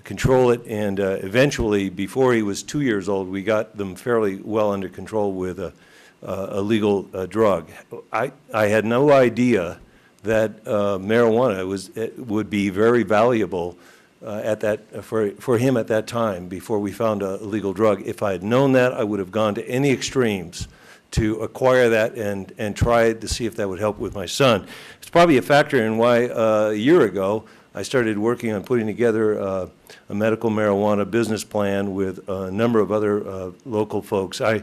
S15: control it. And eventually, before he was 2 years old, we got them fairly well under control with a legal drug. I had no idea that marijuana would be very valuable for him at that time before we found a legal drug. If I had known that, I would have gone to any extremes to acquire that and try to see if that would help with my son. It's probably a factor in why a year ago I started working on putting together a medical marijuana business plan with a number of other local folks. I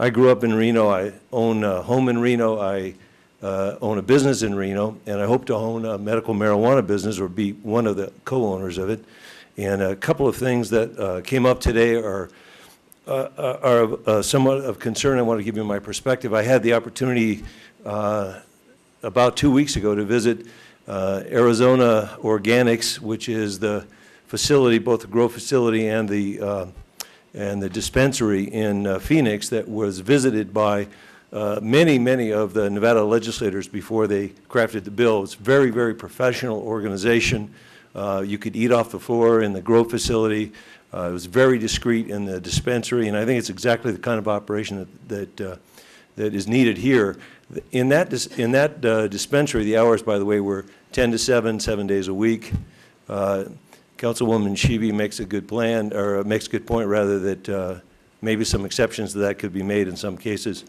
S15: grew up in Reno. I own a home in Reno. I own a business in Reno, and I hope to own a medical marijuana business or be one of the co-owners of it. And a couple of things that came up today are somewhat of concern. I want to give you my perspective. I had the opportunity about 2 weeks ago to visit Arizona Organics, which is the facility, both the grow facility and the dispensary in Phoenix, that was visited by many of the Nevada legislators before they crafted the bill. It's a very, very professional organization. You could eat off the floor in the grow facility. It was very discreet in the dispensary, and I think it's exactly the kind of operation that is needed here. In that dispensary, the hours, by the way, were 10 to 7, 7 days a week. Councilwoman Shivi makes a good plan, or makes a good point, rather, that maybe some exceptions to that could be made in some cases.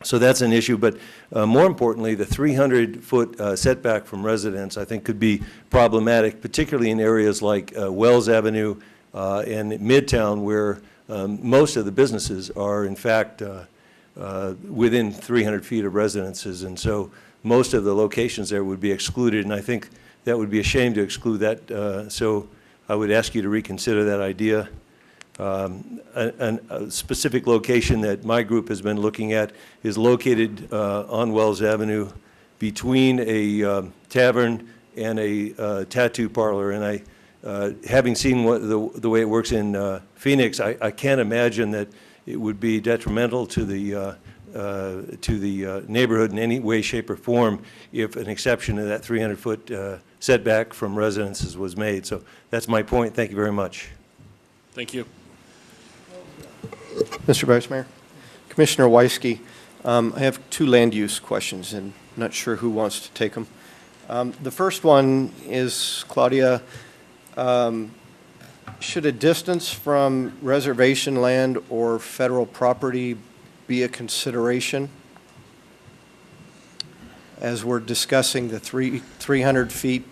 S15: So that's an issue, but more importantly, the 300-foot setback from residents, I think, could be problematic, particularly in areas like Wells Avenue and Midtown, where most of the businesses are, in fact, within 300 feet of residences, and so most of the locations there would be excluded, and I think that would be a shame to exclude that, so I would ask you to reconsider that idea. A specific location that my group has been looking at is located on Wells Avenue between a tavern and a tattoo parlor. And having seen the way it works in Phoenix, I can't imagine that it would be detrimental to the neighborhood in any way, shape, or form if an exception to that 300-foot setback from residences was made. So that's my point. Thank you very much.
S1: Thank you.
S16: Mr. Vice Mayor, Commissioner Weisky, I have two land use questions, and I'm not sure who wants to take them. The first one is, Claudia, should a distance from reservation land or federal property be a consideration as we're discussing the 300 feet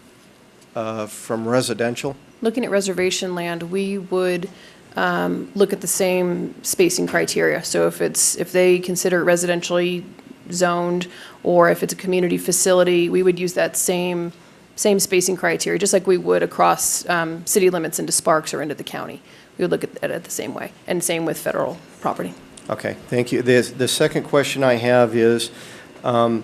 S16: from residential?
S6: Looking at reservation land, we would look at the same spacing criteria. So if they consider it residentially zoned, or if it's a community facility, we would use that same spacing criteria, just like we would across city limits into Sparks or into the county. We would look at it the same way, and same with federal property.
S16: Okay, thank you. The second question I have is, for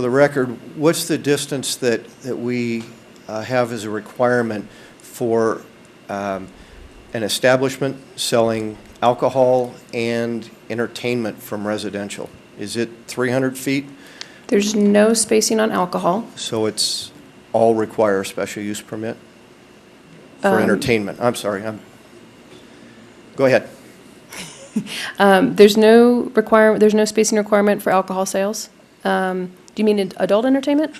S16: the record, what's the distance that we have as a requirement for an establishment selling alcohol and entertainment from residential? Is it 300 feet?
S6: There's no spacing on alcohol.
S16: So it's all require a special use permit for entertainment? I'm sorry. Go ahead.
S6: There's no spacing requirement for alcohol sales. Do you mean adult entertainment?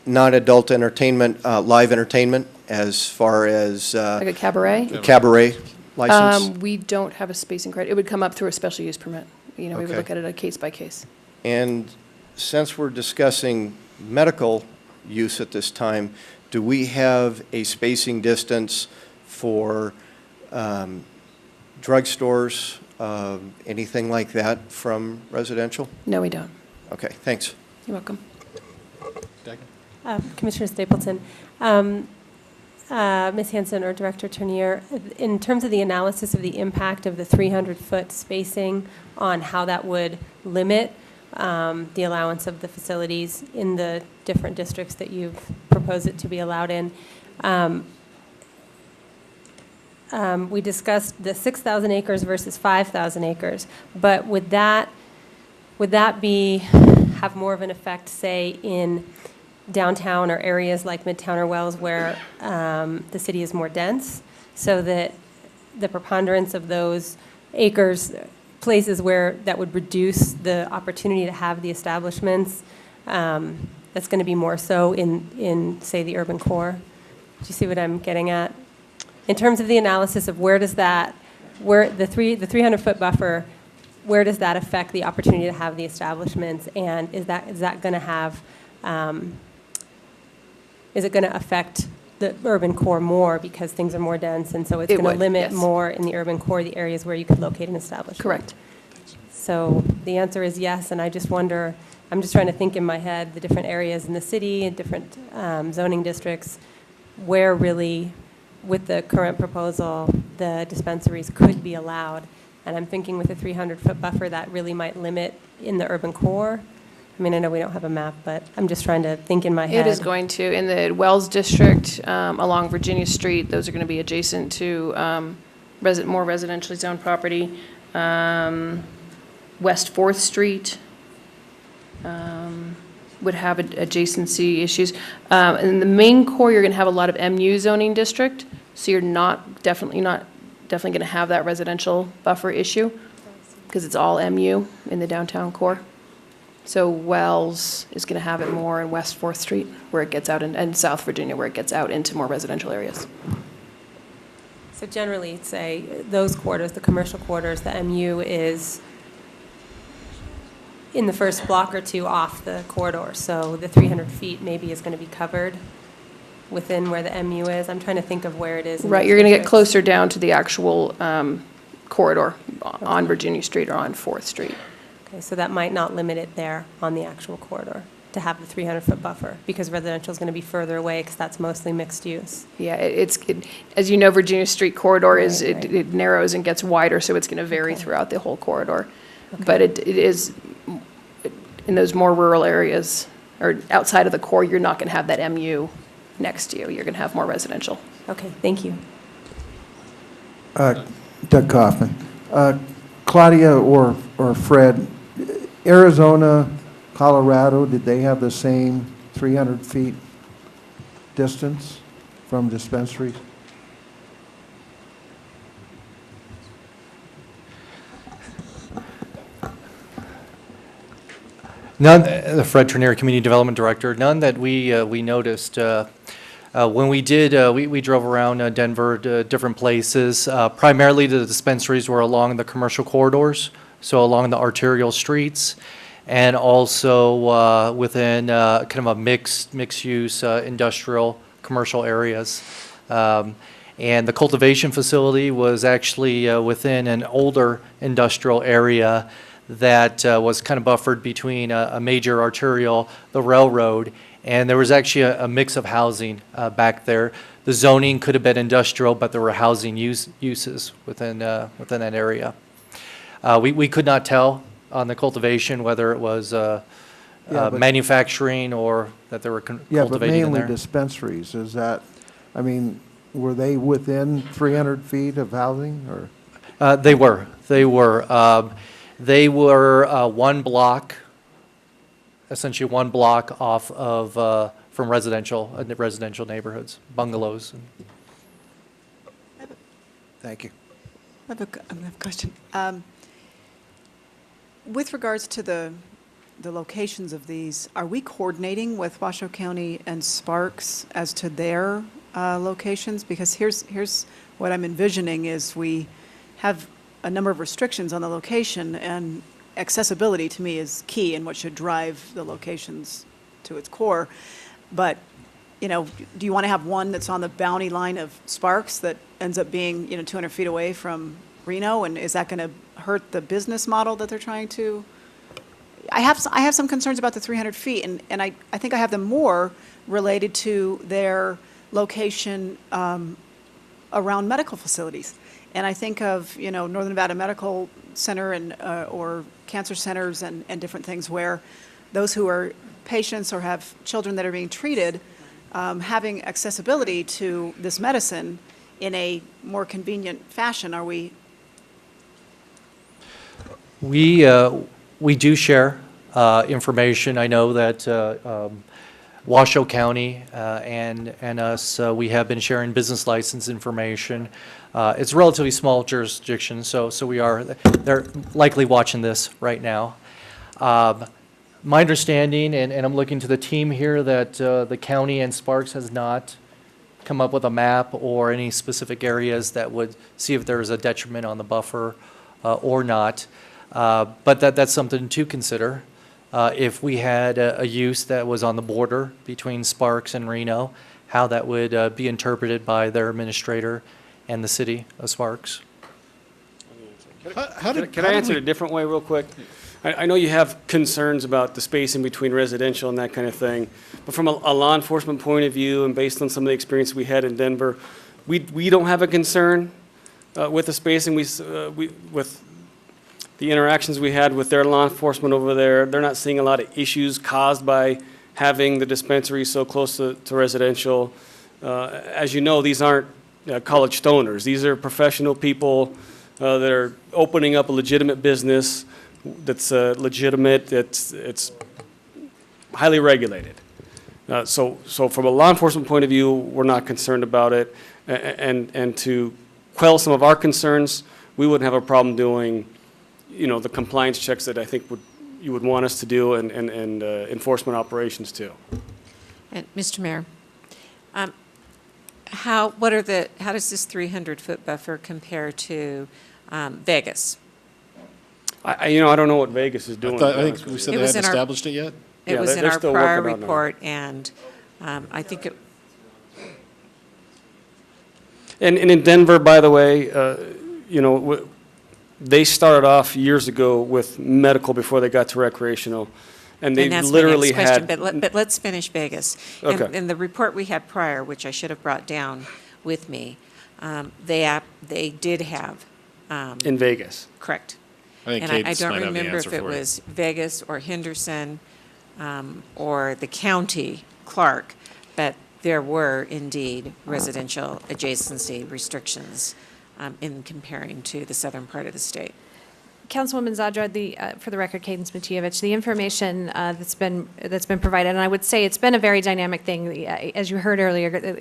S16: non-adult entertainment, live entertainment, as far as
S6: Like a cabaret?
S16: cabaret license?
S6: We don't have a spacing criteria. It would come up through a special use permit. You know, we would
S16: Okay.
S6: look at it a case by case.
S16: And since we're discussing medical use at this time, do we have a spacing distance for drugstores, anything like that from residential?
S6: No, we don't.
S16: Okay, thanks.
S6: You're welcome.
S17: Commissioner Stapleton, Ms. Hanson or Director Turnier, in terms of the analysis of the impact of the 300-foot spacing on how that would limit the allowance of the facilities in the different districts that you've proposed it to be allowed in, we discussed the 6,000 acres versus 5,000 acres, but would that have more of an effect, say, in downtown or areas like Midtown or Wells where the city is more dense, so that the preponderance of those acres, places where that would reduce the opportunity to have the establishments, that's going to be more so in, say, the urban core? Do you see what I'm getting at? In terms of the analysis of where does that, where the 300-foot buffer, where does that affect the opportunity to have the establishments, and is that going to have, is it going to affect the urban core more because things are more dense, and so it's going to limit more in the urban core the areas where you could locate an establishment?
S6: Correct.
S17: So the answer is yes, and I just wonder, I'm just trying to think in my head the different areas in the city and different zoning districts where really, with the current proposal, the dispensaries could be allowed. And I'm thinking with a 300-foot buffer, that really might limit in the urban core. I mean, I know we don't have a map, but I'm just trying to think in my head.
S6: It is going to. In the Wells District, along Virginia Street, those are going to be adjacent to more residentially zoned property. West 4th Street would have adjacency issues. In the main core, you're going to have a lot of MU zoning district, so you're definitely going to have that residential buffer issue because it's all MU in the downtown core. So Wells is going to have it more in West 4th Street where it gets out, and South Virginia where it gets out into more residential areas.
S17: So generally, say, those quarters, the commercial quarters, the MU is in the first block or two off the corridor. So the 300 feet maybe is going to be covered within where the MU is. I'm trying to think of where it is.
S6: Right, you're going to get closer down to the actual corridor on Virginia Street or on 4th Street.
S17: Okay, so that might not limit it there on the actual corridor to have the 300-foot buffer because residential is going to be further away because that's mostly mixed use.
S6: Yeah, as you know, Virginia Street corridor it narrows and gets wider, so it's going to vary throughout the whole corridor. Okay. But it is in those more rural areas or outside of the core, you're not going to have that MU next to you. You're going to have more residential.
S17: Okay, thank you.
S4: Doug Kaufman. Claudia or Fred, Arizona, Colorado, did they have the same 300 feet distance from dispensaries?
S12: None, the Fred Trenier, Community Development Director, none that we noticed. When we did, we drove around Denver to different places. Primarily the dispensaries were along the commercial corridors, so along the arterial streets, and also within kind of a mixed-use industrial commercial areas. And the cultivation facility was actually within an older industrial area that was kind of buffered between a major arterial, the railroad, and there was actually a mix of housing back there. The zoning could have been industrial, but there were housing uses within that area. We could not tell on the cultivation whether it was manufacturing or that there were cultivating in there.
S4: Yeah, but mainly dispensaries. Is that, I mean, were they within 300 feet of housing, or?
S12: They were. They were one block, essentially one block off of from residential neighborhoods, bungalows.
S4: Thank you.
S10: I have a question. With regards to the the locations of these, are we coordinating with Washoe County and Sparks as to their locations? Because here's what I'm envisioning is we have a number of restrictions on the location, and accessibility to me is key and what should drive the locations to its core. But, you know, do you want to have one that's on the boundary line of Sparks that ends up being, 200 feet away from Reno? And is that going to hurt the business model that they're trying to? I have some concerns about the 300 feet, and I think I have them more related to their location around medical facilities. And I think of, Northern Nevada Medical Center and or cancer centers and different things where those who are patients or have children that are being treated, having accessibility to this medicine in a more convenient fashion. Are we?
S12: We do share information. I know that Washoe County and us, we have been sharing business license information. It's a relatively small jurisdiction, so they're likely watching this right now. My understanding, and I'm looking to the team here, that the county and Sparks has not come up with a map or any specific areas that would see if there's a detriment on the buffer or not. But that's something to consider. If we had a use that was on the border between Sparks and Reno, how that would be interpreted by their administrator and the city of Sparks.
S14: Can I answer it a different way real quick? I know you have concerns about the spacing between residential and that kind of thing, but from a law enforcement point of view and based on some of the experience we had in Denver, we don't have a concern with the spacing. With the interactions we had with their law enforcement over there, they're not seeing a lot of issues caused by having the dispensary so close to residential. As you know, these aren't college stoners. These are professional people that are opening up a legitimate business that's legitimate, it's highly regulated. So from a law enforcement point of view, we're not concerned about it. And to quell some of our concerns, we wouldn't have a problem doing, the compliance checks that I think you would want us to do and enforcement operations too.
S18: And Mr. Mayor, how does this 300-foot buffer compare to Vegas?
S14: I don't know what Vegas is doing.
S1: I think we said they hadn't established it yet.
S18: It was in our prior report, and I think it.
S14: And in Denver, by the way, they started off years ago with medical before they got to recreational, and they literally had.
S18: But let's finish Vegas.
S14: Okay.
S18: In the report we had prior, which I should have brought down with me, they did have.
S14: In Vegas.
S18: Correct.
S1: I think
S18: I don't remember if it was Vegas or Henderson or the county, Clark, but there were indeed residential adjacency restrictions in comparing to the southern part of the state.
S2: Councilwoman Zadra, for the record, Cadence Matievich, the information that's been provided, and I would say it's been a very dynamic thing. As you heard earlier,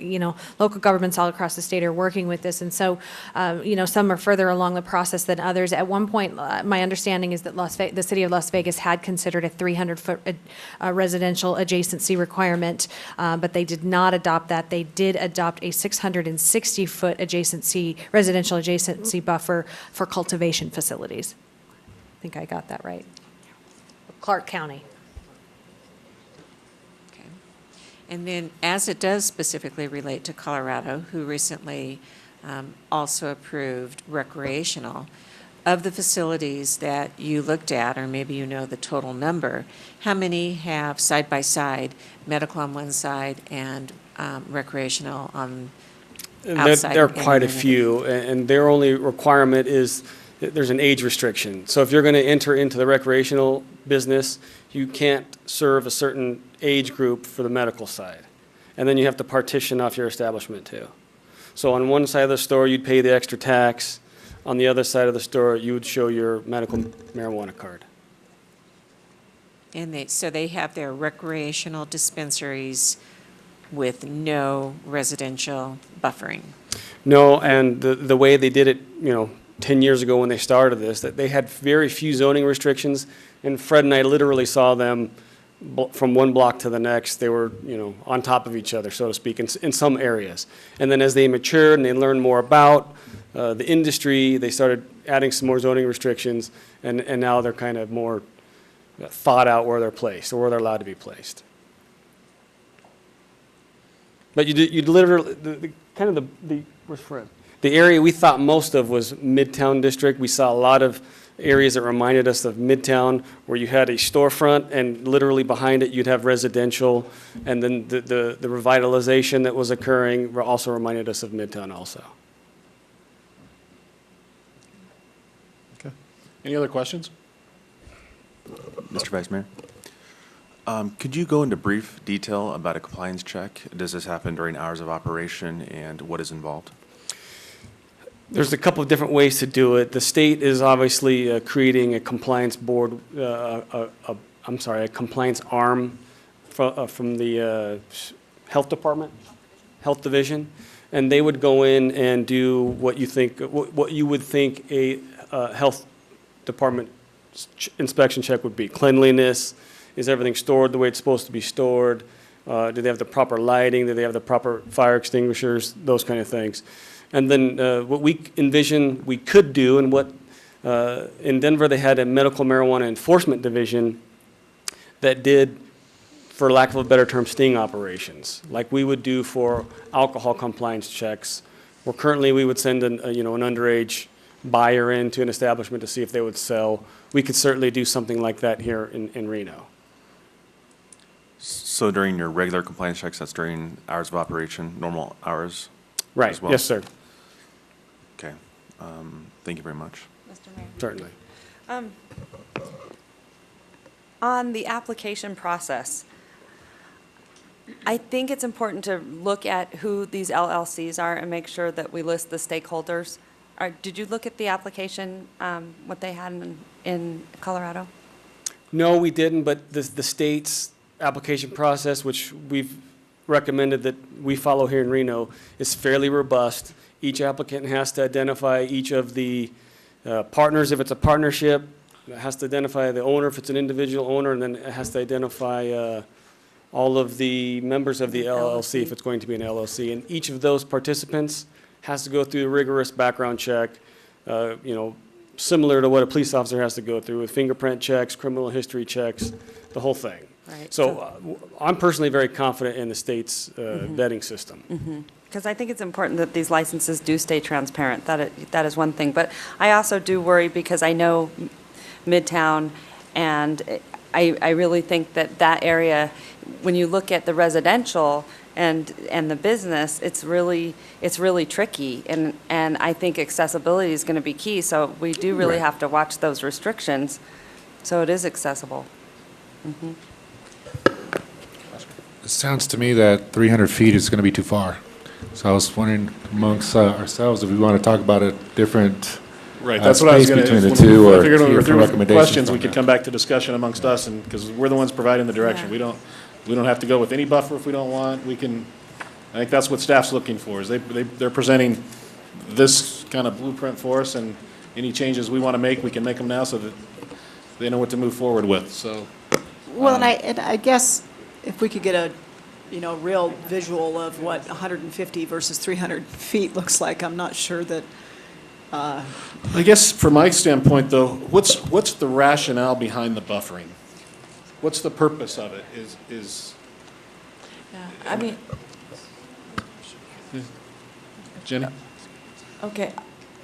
S2: local governments all across the state are working with this, and so, some are further along the process than others. At one point, my understanding is that the city of Las Vegas had considered a 300-foot residential adjacency requirement, but they did not adopt that. They did adopt a 660-foot residential adjacency buffer for cultivation facilities. I think I got that right. Clark County.
S18: Okay. And then, as it does specifically relate to Colorado, who recently also approved recreational, of the facilities that you looked at, or maybe you know the total number, how many have side-by-side, medical on one side and recreational on outside?
S14: There are quite a few, and their only requirement is there's an age restriction. So if you're going to enter into the recreational business, you can't serve a certain age group for the medical side. And then you have to partition off your establishment too. So on one side of the store, you'd pay the extra tax. On the other side of the store, you would show your medical marijuana card.
S18: And so they have their recreational dispensaries with no residential buffering?
S14: No, and the way they did it, 10 years ago when they started this, that they had very few zoning restrictions, and Fred and I literally saw them from one block to the next. They were, on top of each other, so to speak, in some areas. And then as they matured and they learned more about the industry, they started adding some more zoning restrictions, and now they're kind of more thought out where they're placed, or where they're allowed to be placed. But you literally, where's Fred? The area we thought most of was Midtown District. We saw a lot of areas that reminded us of Midtown, where you had a storefront, and literally behind it you'd have residential, and then the revitalization that was occurring also reminded us of Midtown also.
S1: Okay. Any other questions?
S19: Mr. Vice Mayor, could you go into brief detail about a compliance check? Does this happen during hours of operation, and what is involved?
S14: There's a couple of different ways to do it. The state is obviously creating a compliance board, a compliance arm from the health department, health division, and they would go in and do what you would think a health department inspection check would be. Cleanliness, is everything stored the way it's supposed to be stored? Do they have the proper lighting? Do they have the proper fire extinguishers? Those kind of things. And then what we envision we could do, and what in Denver they had a medical marijuana enforcement division that did, for lack of a better term, sting operations, like we would do for alcohol compliance checks. Where currently we would send an underage buyer into an establishment to see if they would sell. We could certainly do something like that here in Reno.
S19: So during your regular compliance checks, that's during hours of operation, normal hours?
S14: Right,
S19: as well?
S14: yes, sir.
S19: Okay, thank you very much.
S13: Mr. Mayor.
S14: Certainly.
S13: On the application process, I think it's important to look at who these LLCs are and make sure that we list the stakeholders. Did you look at the application, what they had in Colorado?
S14: No, we didn't, but the state's application process, which we've recommended that we follow here in Reno, is fairly robust. Each applicant has to identify each of the partners if it's a partnership. It has to identify the owner if it's an individual owner, and then it has to identify all of the members of the LLC if it's going to be an LLC. And each of those participants has to go through a rigorous background check, similar to what a police officer has to go through, with fingerprint checks, criminal history checks, the whole thing.
S13: Right.
S14: So I'm personally very confident in the state's vetting system.
S13: Because I think it's important that these licenses do stay transparent. That is one thing. But I also do worry because I know Midtown, and I really think that area, when you look at the residential and the business, it's really tricky. And I think accessibility is going to be key. So we do really have to watch those restrictions so it is accessible.
S20: It sounds to me that 300 feet is going to be too far. So I was wondering amongst ourselves if we want to talk about a different
S1: Right, that's what I was going to.
S20: between the two, or
S1: If
S20: hear
S1: there were
S20: recommendations
S1: questions, we
S20: from
S1: could
S20: that.
S1: come back to discussion amongst us, and because we're the ones providing the direction. We don't have to go with any buffer if we don't want. I think that's what staff's looking for. Is they're presenting this kind of blueprint for us, and any changes we want to make, we can make them now, so that they know what to move forward with. So.
S10: Well, and I guess if we could get a real visual of what 150 versus 300 feet looks like, I'm not sure that.
S1: I guess from my standpoint, though, what's the rationale behind the buffering? What's the purpose of it?
S5: I mean,
S1: Jenny?
S5: okay.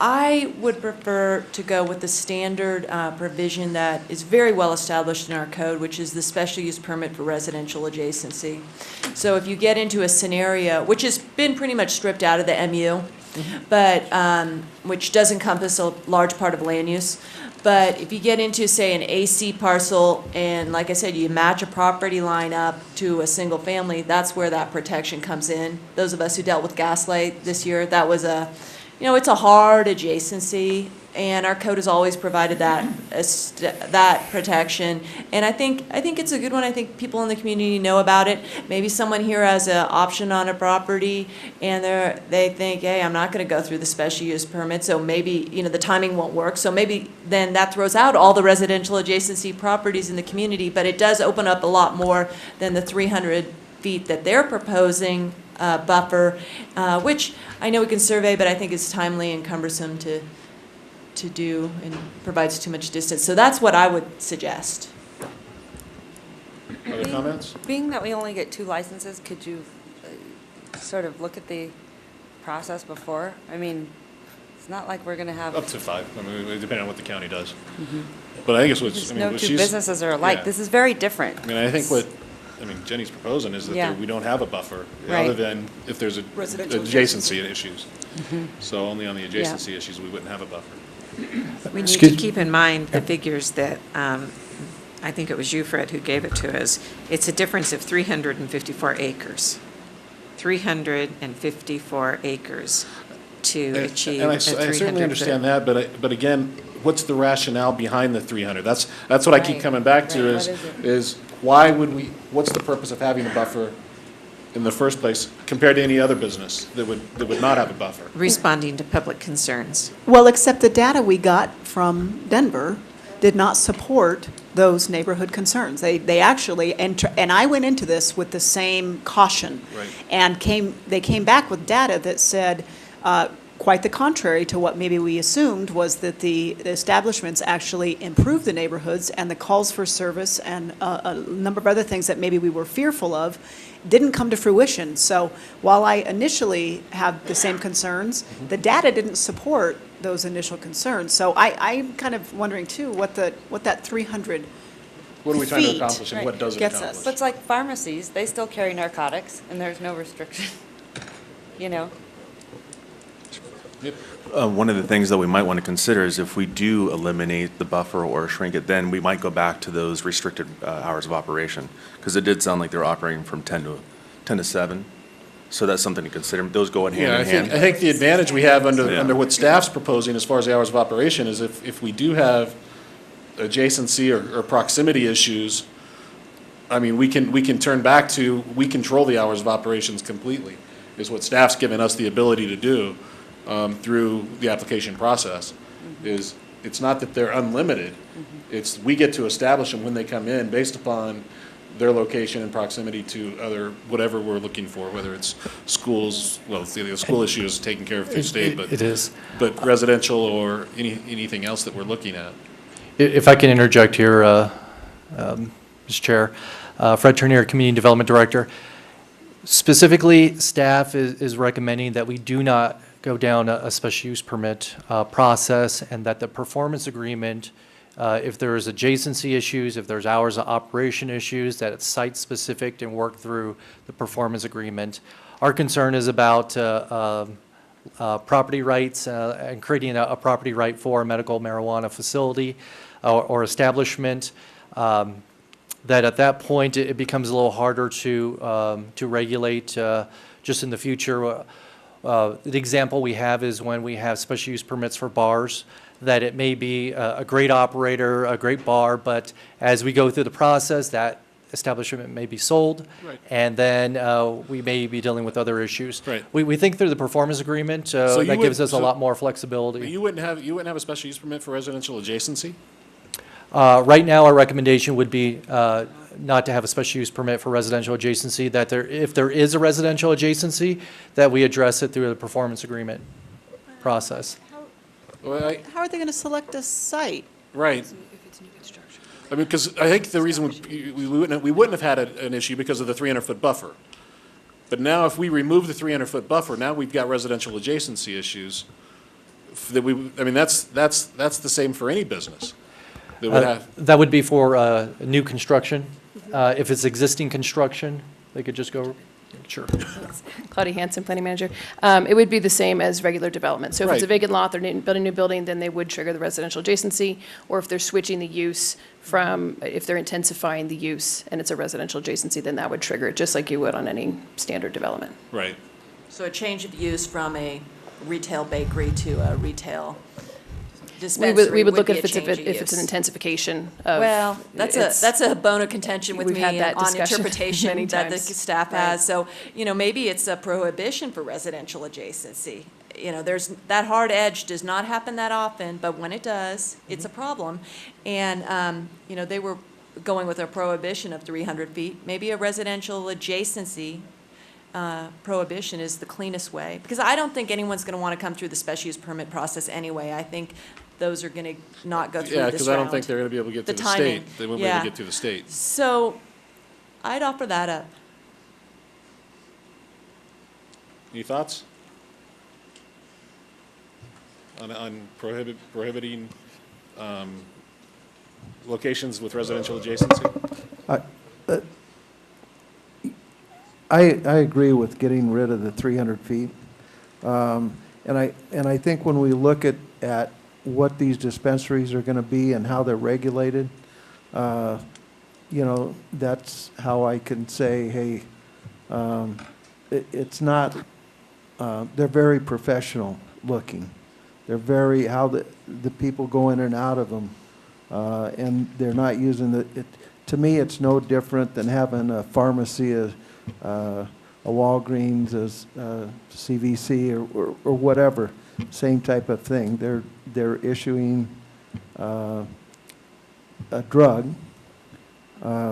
S5: I would prefer to go with the standard provision that is very well established in our code, which is the special use permit for residential adjacency. So if you get into a scenario, which has been pretty much stripped out of the MU, but which does encompass a large part of land use. But if you get into, say, an AC parcel, and like I said, you match a property line up to a single family, that's where that protection comes in. Those of us who dealt with Gaslight this year, that was it's a hard adjacency And our code has always provided that protection. And I think it's a good one. I think people in the community know about it. Maybe someone here has an option on a property and they think, hey, I'm not going to go through the special use permit, so maybe, the timing won't work. So maybe then that throws out all the residential adjacency properties in the community, but it does open up a lot more than the 300 feet that they're proposing buffer, which I know we can survey, but I think is timely and cumbersome to do and provides too much distance. So that's what I would suggest.
S1: Other comments?
S13: Being that we only get 2 licenses, could you sort of look at the process before? I mean, it's not like we're going to have...
S1: Up to 5, I mean, depending on what the county does. But I think it's what's,
S13: No 2 businesses are alike.
S1: Yeah.
S13: This is very different.
S1: I mean, I think Jenny's proposing is that
S13: Yeah.
S1: we don't have a buffer,
S13: Right.
S1: other than if there's
S5: Residential
S1: adjacency issues. So only on the adjacency issues, we wouldn't have a buffer.
S18: We need to keep in mind the figures that, I think it was you, Fred, who gave it to us. It's a difference of 354 acres. 354 acres to achieve
S1: And
S18: a
S1: I
S18: 300
S1: certainly understand
S18: foot.
S1: that, but again, what's the rationale behind the 300? That's what I keep
S13: Right.
S1: coming back to
S13: Right.
S1: is,
S13: What is it?
S1: is why would what's the purpose of having a buffer in the first place compared to any other business that would not have a buffer?
S18: Responding to public concerns.
S10: Well, except the data we got from Denver did not support those neighborhood concerns. They actually, and I went into this with the same caution.
S1: Right.
S10: And they came back with data that said, quite the contrary to what maybe we assumed, was that the establishments actually improved the neighborhoods, and the calls for service and a number of other things that maybe we were fearful of didn't come to fruition. So while I initially had the same concerns, the data didn't support those initial concerns. So I'm kind of wondering too, what that 300
S1: What are we trying to
S10: feet
S1: accomplish and what does it
S10: gets us.
S1: accomplish?
S13: But it's like pharmacies, they still carry narcotics, and there's no restriction,
S19: One of the things that we might want to consider is if we do eliminate the buffer or shrink it, then we might go back to those restricted hours of operation. Because it did sound like they were operating from 10 to 7. So that's something to consider. Those go in hand in hand.
S1: I think the advantage we have
S19: Yeah.
S1: under what staff's proposing as far as the hours of operation is if we do have adjacency or proximity issues, I mean, we can turn back to, we control the hours of operations completely, is what staff's given us the ability to do through the application process. Is it's not that they're unlimited, it's we get to establish them when they come in based upon their location and proximity to other, whatever we're looking for, whether it's schools, well, the school issue is taken care of through state, but.
S12: It is.
S1: But residential or anything else that we're looking at.
S12: If I can interject here, Mr. Chair, Fred Turnier, Community Development Director. Specifically, staff is recommending that we do not go down a special use permit process, and that the performance agreement, if there's adjacency issues, if there's hours of operation issues, that it's site-specific and work through the performance agreement. Our concern is about property rights and creating a property right for a medical marijuana facility or establishment. That at that point, it becomes a little harder to regulate just in the future. The example we have is when we have special use permits for bars, that it may be a great operator, a great bar, but as we go through the process, that establishment may be sold.
S1: Right.
S12: And then we may be dealing with other issues.
S1: Right.
S12: We think through the performance agreement,
S1: So you
S12: that gives
S1: would-
S12: us a lot more flexibility.
S1: You wouldn't have a special use permit for residential adjacency?
S12: Right now, our recommendation would be not to have a special use permit for residential adjacency, that if there is a residential adjacency, that we address it through the performance agreement process.
S1: Well,
S10: How are they going to select a site?
S1: Right. I mean, because I think the reason we wouldn't have had an issue because of the 300-foot buffer. But now if we remove the 300-foot buffer, now we've got residential adjacency issues that that's the same for any business. That would have,
S12: That would be for new construction. If it's existing construction, they could just go, sure.
S6: Claudia Hanson, Planning Manager. It would be the same as regular development. So if it's a
S1: Right.
S6: vacant lot, they're building a new building, then they would trigger the residential adjacency. Or if they're switching the use from, if they're intensifying the use and it's a residential adjacency, then that would trigger it, just like you would on any standard development.
S1: right.
S5: So a change of use from a retail bakery to a retail dispensary
S6: We would look
S5: be
S6: at
S5: a
S6: if it's,
S5: change of
S6: if it's an
S5: use.
S6: intensification of.
S5: Well, that's a bone of contention with
S6: We've
S5: me
S6: had that
S5: on
S6: discussion
S5: interpretation
S6: many
S5: that the
S6: times.
S5: staff
S6: Right.
S5: has. So, maybe it's a prohibition for residential adjacency. There's, that hard edge does not happen that often, but when it does, it's a problem. And, they were going with a prohibition of 300 feet. Maybe a residential adjacency prohibition is the cleanest way. Because I don't think anyone's going to want to come through the special use permit process anyway. I think those are going to not go through this round.
S1: Yeah, because I don't think they're going to be able to get
S5: The
S1: through the
S5: timing.
S1: state. They won't be able to get through the state.
S5: So I'd offer that up.
S1: Any thoughts? On prohibiting locations with residential adjacency?
S4: I agree with getting rid of the 300 feet. And I think when we look at what these dispensaries are going to be and how they're regulated, that's how I can say, hey, it's not, they're very professional looking. They're very, how the people go in and out of them, and they're not using to me, it's no different than having a pharmacy, a Walgreens, a CVC, or whatever, same type of thing. They're issuing a drug,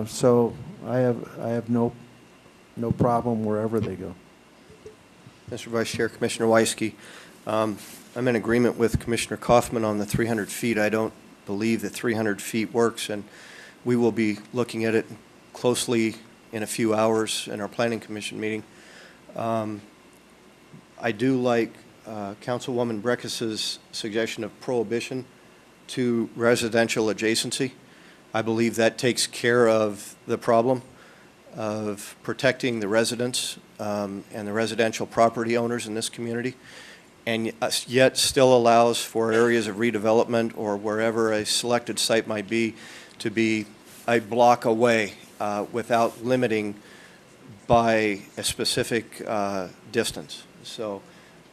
S4: so I have no problem wherever they go.
S16: Mr. Vice Chair, Commissioner Weisky, I'm in agreement with Commissioner Kaufman on the 300 feet. I don't believe that 300 feet works, and we will be looking at it closely in a few hours in our Planning Commission meeting. I do like Councilwoman Breckis's suggestion of prohibition to residential adjacency. I believe that takes care of the problem of protecting the residents and the residential property owners in this community, and yet still allows for areas of redevelopment or wherever a selected site might be to be a block away without limiting by a specific distance. So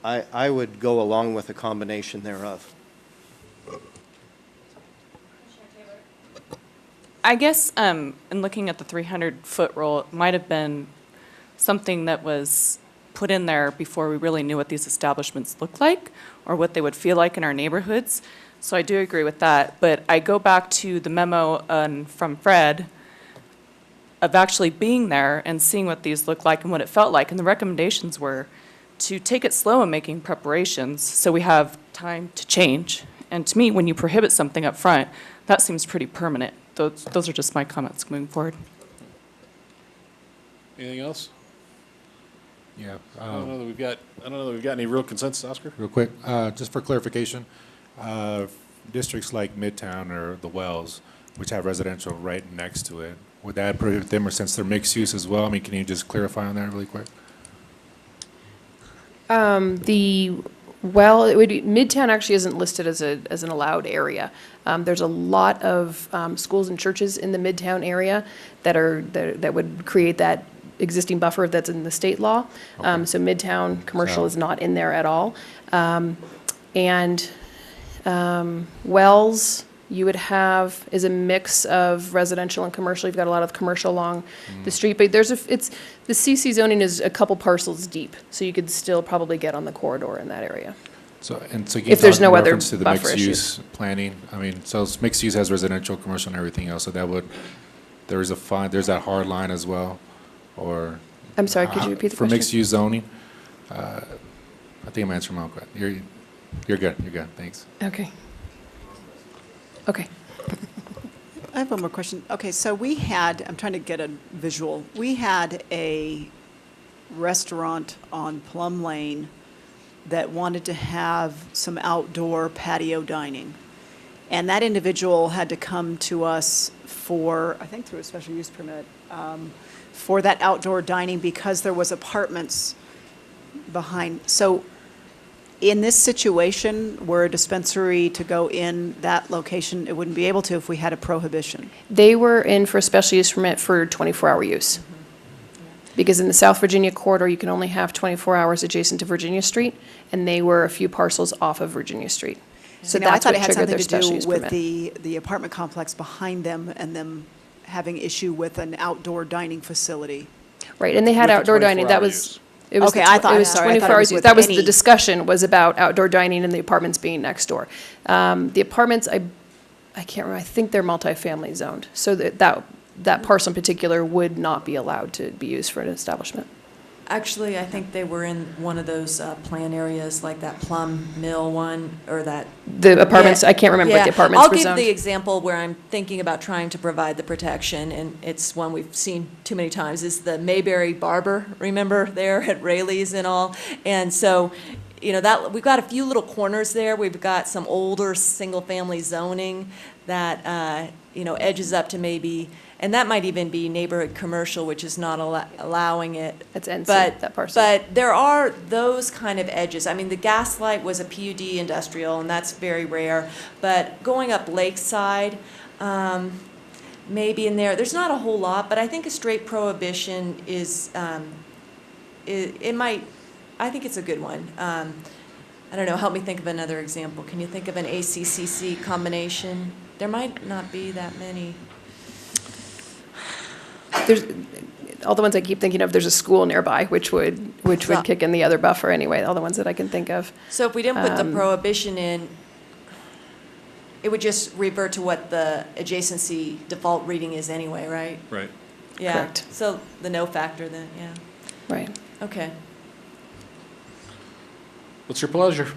S16: I would go along with a combination thereof.
S21: I guess in looking at the 300-foot rule, it might have been something that was put in there before we really knew what these establishments looked like or what they would feel like in our neighborhoods. So I do agree with that. But I go back to the memo from Fred of actually being there and seeing what these look like and what it felt like. And the recommendations were to take it slow in making preparations so we have time to change. And to me, when you prohibit something up front, that seems pretty permanent. Those are just my comments moving forward.
S1: Anything else?
S20: Yeah.
S1: I don't know that we've got any real consensus, Oscar.
S20: Real quick, just for clarification, districts like Midtown or the Wells, which have residential right next to it, would that prohibit them, or since they're mixed use as well? I mean, can you just clarify on that really quick?
S6: Well, it would be, Midtown actually isn't listed as an allowed area. There's a lot of schools and churches in the Midtown area that would create that existing buffer that's in the state law.
S20: Okay.
S6: So Midtown commercial is not in there at all. Wells, you would have, is a mix of residential and commercial. You've got a lot of commercial along the street, but the CC zoning is a couple parcels deep, so you could still probably get on the corridor in that area.
S20: So you
S6: If there's
S20: talked
S6: no
S20: in
S6: other
S20: reference to the
S6: buffer
S20: mixed
S6: issues.
S20: use planning. I mean, so mixed use has residential, commercial, and everything else. So there's that hard line as well, or.
S6: I'm sorry, could you repeat the
S20: for
S6: question?
S20: mixed use zoning? I think I'm answering my own question. You're good. You're good. Thanks.
S6: Okay.
S10: I have one more question. Okay, so I'm trying to get a visual. We had a restaurant on Plum Lane that wanted to have some outdoor patio dining. And that individual had to come to us I think through a special use permit, for that outdoor dining because there was apartments behind. So in this situation, were a dispensary to go in that location, it wouldn't be able to if we had a prohibition?
S6: They were in for a special use permit for 24-hour use. Because in the South Virginia corridor, you can only have 24 hours adjacent to Virginia Street, and they were a few parcels off of Virginia Street. So
S10: No, I
S6: that's
S10: thought
S6: what
S10: it had
S6: triggered
S10: something
S6: their
S10: to
S6: special
S10: do
S6: use
S10: with
S6: permit.
S10: the apartment complex behind them and them having issue with an outdoor dining facility.
S6: Right, and they had
S1: With the
S6: outdoor dining, that
S1: 24-hour
S6: was,
S1: use.
S6: it was,
S10: Okay,
S6: the
S10: I
S6: tw-
S10: thought-
S6: it was
S10: sorry, I thought it
S6: 24 hours
S10: was
S6: use.
S10: with
S6: That was the
S10: any-
S6: discussion, was about outdoor dining and the apartments being next door. The apartments, I can't remember, I think they're multifamily zoned, so that parcel in particular would not be allowed to be used for an establishment.
S5: Actually, I think they were in one of those plan areas, like that Plum Mill one, or that.
S6: The apartments, I can't remember what the
S5: Yeah.
S6: apartments were
S5: I'll give
S6: zoned.
S5: the example where I'm thinking about trying to provide the protection, and it's one we've seen too many times, is the Mayberry Barber, remember, there at Rayleigh's and all? And so, you know, that, we've got a few little corners there. We've got some older, single-family zoning that, you know, edges up to maybe, and that might even be neighborhood commercial, which is not allowing it.
S6: That's NC,
S5: But,
S6: that parcel.
S5: but there are those kind of edges. I mean, the Gaslight was a PUD industrial, and that's very rare. But going up Lakeside, maybe in there, there's not a whole lot, but I think a straight prohibition is, it might, I think it's a good one. I don't know, help me think of another example. Can you think of an ACCC combination? There might not be that many.
S6: There's, all the ones I keep thinking of, there's a school nearby, which would
S5: So-
S6: kick in the other buffer anyway, all the ones that I can think of.
S5: So if we didn't put the prohibition in, it would just revert to what the adjacency default reading is anyway, right?
S1: Right.
S5: Yeah.
S6: Correct.
S5: So the no factor then, yeah.
S6: Right.
S5: Okay.
S1: What's your pleasure?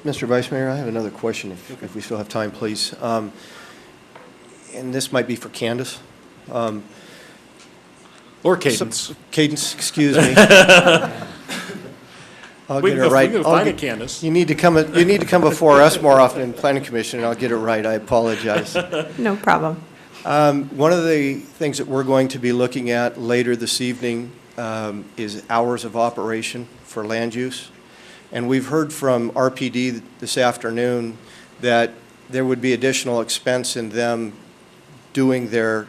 S16: Mr. Vice Mayor, I have another question, if we still have time, please. And this might be for Candace.
S1: Or Cadence.
S16: Cadence, excuse me. I'll
S1: We
S16: get
S1: can
S16: it
S1: go-
S16: right.
S1: we can
S16: I'll
S1: find
S16: get-
S1: it, Candace.
S16: You need to come before us more often in Planning Commission, and I'll get it right. I apologize.
S2: No problem.
S16: One of the things that we're going to be looking at later this evening is hours of operation for land use. And we've heard from RPD this afternoon that there would be additional expense in them doing their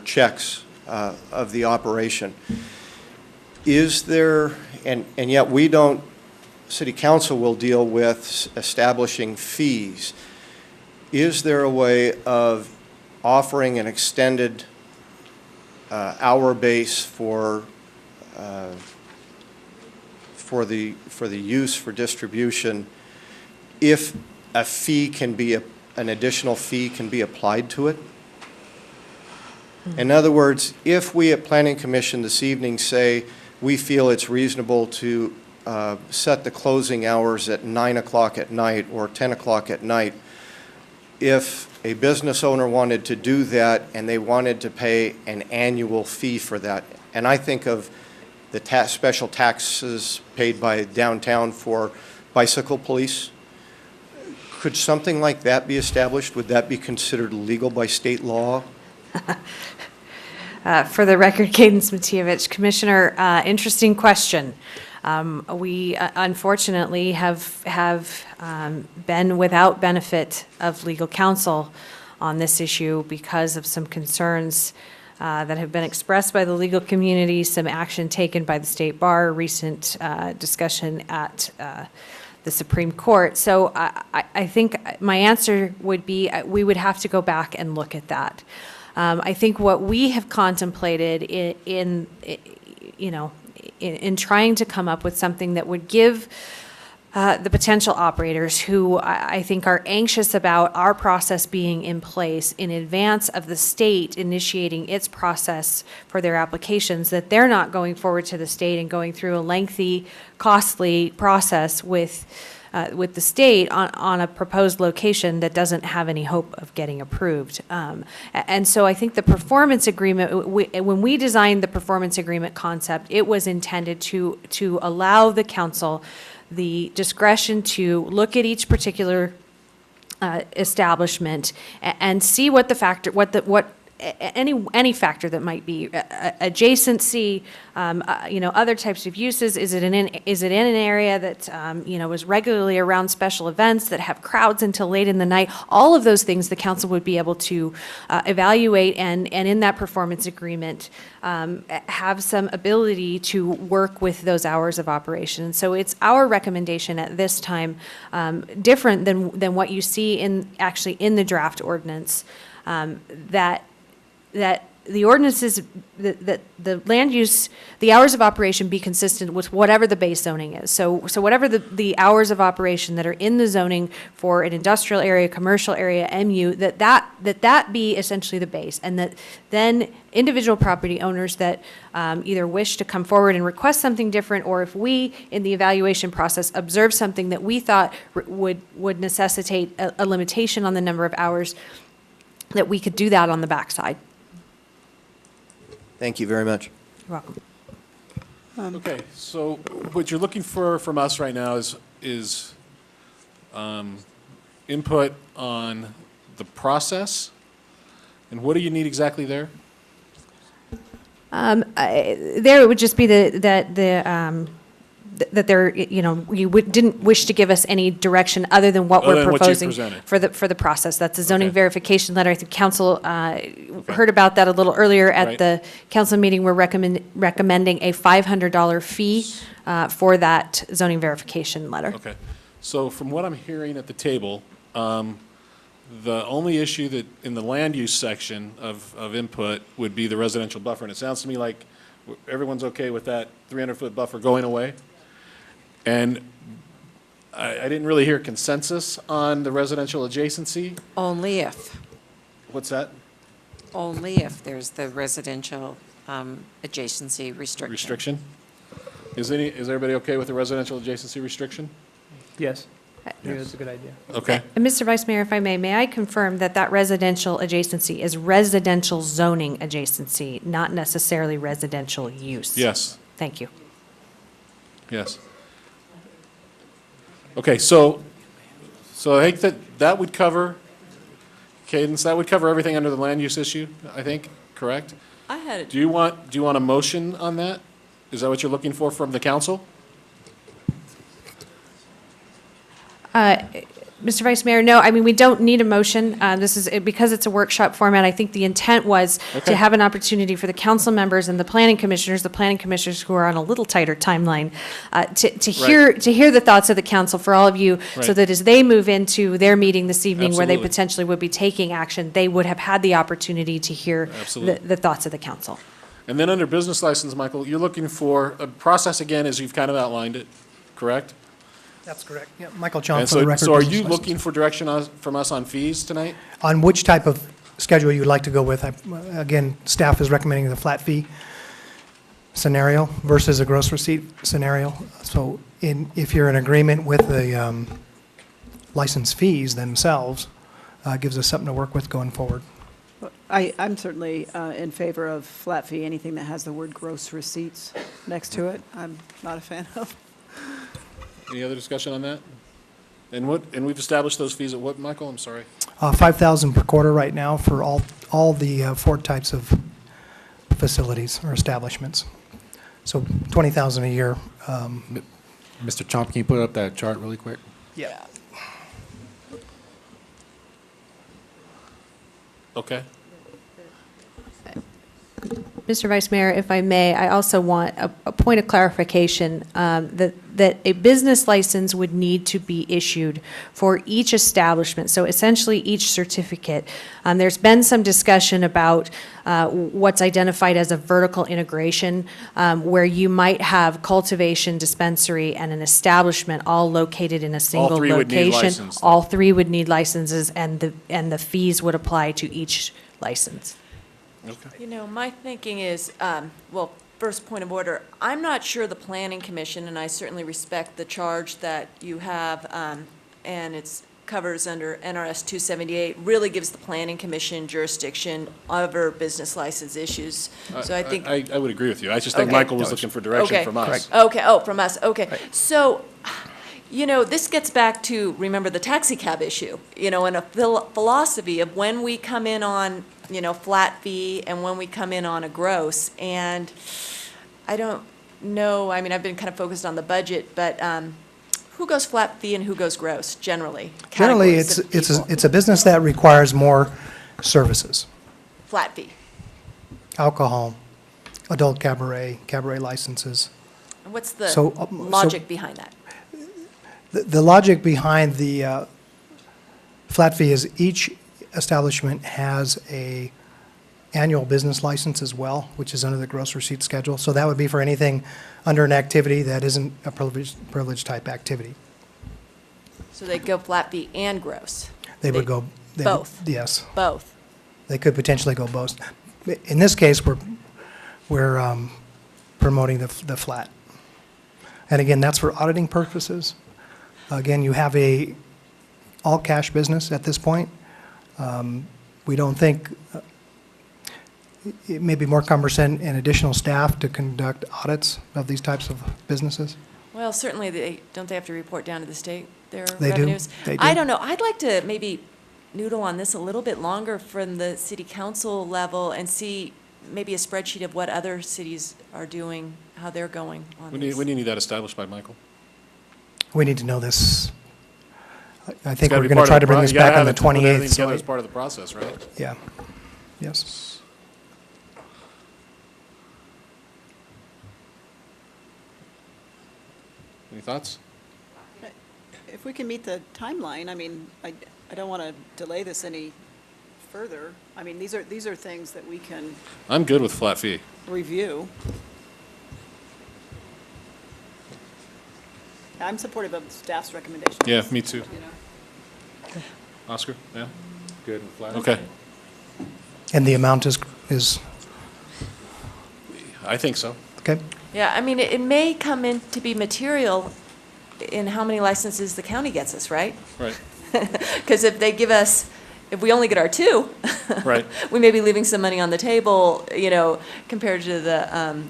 S16: checks of the operation. Is there, and yet we don't, City Council will deal with establishing fees. Is there a way of offering an extended hour base for the use for distribution if a fee can be, an additional fee can be applied to it? In other words, if we at Planning Commission this evening say we feel it's reasonable to set the closing hours at 9 o'clock at night or 10 o'clock at night, if a business owner wanted to do that and they wanted to pay an annual fee for that, and I think of the special taxes paid by downtown for bicycle police, could something like that be established? Would that be considered legal by state law?
S2: For the record, Cadence Matievich, Commissioner, interesting question. We unfortunately have been without benefit of legal counsel on this issue because of some concerns that have been expressed by the legal community, some action taken by the State Bar, recent discussion at the Supreme Court. So I think my answer would be we would have to go back and look at that. I think what we have contemplated in trying to come up with something that would give the potential operators who I think are anxious about our process being in place in advance of the state initiating its process for their applications, that they're not going forward to the state and going through a lengthy, costly process with the state on a proposed location that doesn't have any hope of getting approved. And so I think the performance agreement, when we designed the performance agreement concept, it was intended to allow the council the discretion to look at each particular establishment and see what the factor, any factor that might be adjacency, other types of uses. Is it in an area that is regularly around special events that have crowds until late in the night? All of those things the council would be able to evaluate, and in that performance agreement have some ability to work with those hours of operation. So it's our recommendation at this time, different than what you see in the draft ordinance, that the ordinances, that the land use, the hours of operation be consistent with whatever the base zoning is. So whatever the hours of operation that are in the zoning for an industrial area, commercial area, MU, that be essentially the base, and that then individual property owners that either wish to come forward and request something different, or if we, in the evaluation process, observe something that we thought would necessitate a limitation on the number of hours, that we could do that on the backside.
S16: Thank you very much.
S2: You're welcome.
S1: Okay, so what you're looking for from us right now is input on the process, and what do you need exactly there?
S2: There it would just be that there, you didn't wish to give us any direction other than what we're proposing for the process. That's a zoning verification letter. I think council heard about that a little earlier at the council meeting. We're recommending a $500 fee for that zoning verification letter.
S1: Okay, so from what I'm hearing at the table, the only issue that in the land use section of input would be the residential buffer, and it sounds to me like everyone's okay with that 300-foot buffer going away. And I didn't really hear consensus on the residential adjacency.
S18: Only if.
S1: What's that?
S18: Only if there's the residential adjacency restriction.
S1: Restriction? Is everybody okay with the residential adjacency restriction?
S11: Yes. I think that's a good idea.
S1: Okay.
S2: And Mr. Vice Mayor, if I may I confirm that residential adjacency is residential zoning adjacency, not necessarily residential use?
S1: Yes.
S2: Thank you.
S1: Yes. Okay, so I think that would cover, Cadence, that would cover everything under the land use issue, I think, correct?
S5: I had it.
S1: Do you want a motion on that? Is that what you're looking for from the council?
S2: Mr. Vice Mayor, no, I mean, we don't need a motion. This is, because it's a workshop format, I think the intent was to have an opportunity for the council members and the planning commissioners who are on a little tighter timeline, to hear the thoughts of the council for all of you, so that as they move into their meeting this evening, where they potentially would be taking action, they would have had the opportunity to hear the thoughts of the council.
S1: And then under business license, Michael, you're looking for a process again, as you've kind of outlined it, correct?
S7: That's correct. Yeah, Michael John
S1: And
S7: for the record.
S1: so are
S7: business
S1: you
S7: license.
S1: looking for direction from us on fees tonight?
S7: On which type of schedule you'd like to go with? Again, staff is recommending the flat fee scenario versus a gross receipt scenario. So if you're in agreement with the license fees themselves, gives us something to work with going forward.
S10: I'm certainly in favor of flat fee, anything that has the word gross receipts next to it, I'm not a fan of.
S1: Any other discussion on that? And we've established those fees at what, Michael? I'm sorry.
S7: $5,000 per quarter right now for all the 4 types of facilities or establishments. So $20,000 a year.
S20: Mr. Chomp, can you put up that chart really quick?
S7: Yeah.
S1: Okay.
S2: Mr. Vice Mayor, if I may, I also want a point of clarification, that a business license would need to be issued for each establishment, so essentially each certificate. There's been some discussion about what's identified as a vertical integration, where you might have cultivation, dispensary, and an establishment all located in a single
S1: three would need
S2: location.
S1: license, though.
S2: All 3 would need licenses, and the fees would apply to each license.
S5: You know, my thinking is, well, first point of order, I'm not sure the Planning Commission, and I certainly respect the charge that you have, and it's covers under NRS 278, really gives the Planning Commission jurisdiction over business license issues. So I think.
S1: I would agree with you. I just think Michael was looking for direction from us.
S5: Okay, oh, from us, okay. So, you know, this gets back to, remember, the taxi cab issue, you know, and a philosophy of when we come in on flat fee and when we come in on a gross. And I don't know, I mean, I've been kind of focused on the budget, but who goes flat fee and who goes gross, generally?
S7: Generally,
S5: Categories of people.
S7: it's a business that requires more services.
S5: Flat fee.
S7: Alcohol, adult cabaret licenses.
S5: And what's the
S7: So,
S5: logic behind that?
S7: The logic behind the flat fee is each establishment has a annual business license as well, which is under the gross receipt schedule. So that would be for anything under an activity that isn't a privilege type activity.
S5: So they go flat fee and gross?
S7: They would go.
S5: Both?
S7: Yes.
S5: Both?
S7: They could potentially go both. In this case, we're promoting the flat. And again, that's for auditing purposes. Again, you have a all-cash business at this point. We don't think it may be more cumbersome and additional staff to conduct audits of these types of businesses.
S5: Well, certainly, don't they have to report down to the state, their
S7: They do.
S5: revenues?
S7: They do.
S5: I don't know, I'd like to maybe noodle on this a little bit longer from the city council level and see maybe a spreadsheet of what other cities are doing, how they're going on this.
S1: When do you need that established by, Michael?
S7: We need to know this. I think
S1: gotta
S7: we're
S1: be
S7: going to
S1: part
S7: try
S1: of
S7: to
S1: the
S7: bring
S1: pro-
S7: this
S1: you gotta
S7: back on
S1: have
S7: the
S1: it, put everything
S7: 28th. so
S1: together
S7: I-
S1: as part of the process, right?
S7: Yeah. Yes.
S1: Any thoughts?
S10: If we can meet the timeline, I mean, I don't want to delay this any further. I mean, these are things that we can
S1: I'm good with flat fee.
S10: review. I'm supportive of staff's recommendations.
S1: Yeah, me too.
S10: You know.
S1: Oscar, yeah?
S20: Good and flat.
S1: Okay,
S7: And the amount is
S1: I think so.
S7: okay?
S5: Yeah, I mean, it may come in to be material in how many licenses the county gets us, right?
S1: Right,
S5: Because if they give us, if we only get our 2,
S1: right.
S5: we may be leaving some money on the table, compared to the,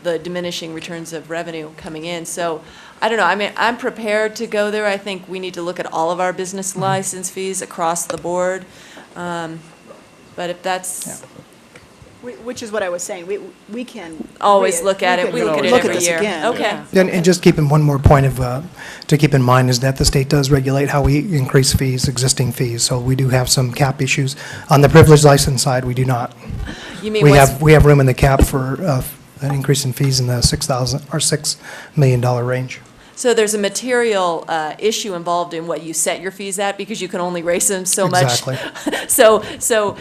S5: the diminishing returns of revenue coming in. So, I don't know, I mean, I'm prepared to go there. I think we need to look at all of our business license fees across the board. But if that's,
S10: Which is what I was saying, we can.
S5: always look at it, we look at it every
S10: this
S5: year.
S10: again.
S5: Okay.
S7: And just keeping one more point to keep in mind is that the state does regulate how we increase fees, existing fees. So we do have some cap issues. On the privilege license side, we do not.
S5: You mean
S7: We
S5: what's-
S7: have room in the cap for an increase in fees in the $6 million range.
S5: So there's a material issue involved in what you set your fees at, because you can only raise them so much.
S7: Exactly.
S5: So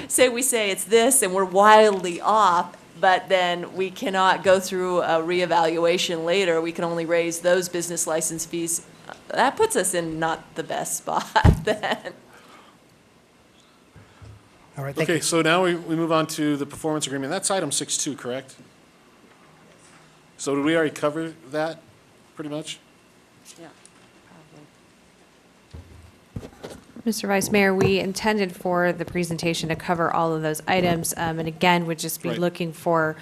S5: say we say it's this and we're wildly off, but then we cannot go through a reevaluation later. We can only raise those business license fees. That puts us in not the best spot then.
S7: All right, thank you.
S1: Okay, so now we move on to the performance agreement. That's item 6.2, correct? So did we already cover that, pretty much?
S5: Yeah,
S2: Mr. Vice Mayor, we intended for the presentation to cover all of those items, and again, would just be
S1: Right.
S2: looking for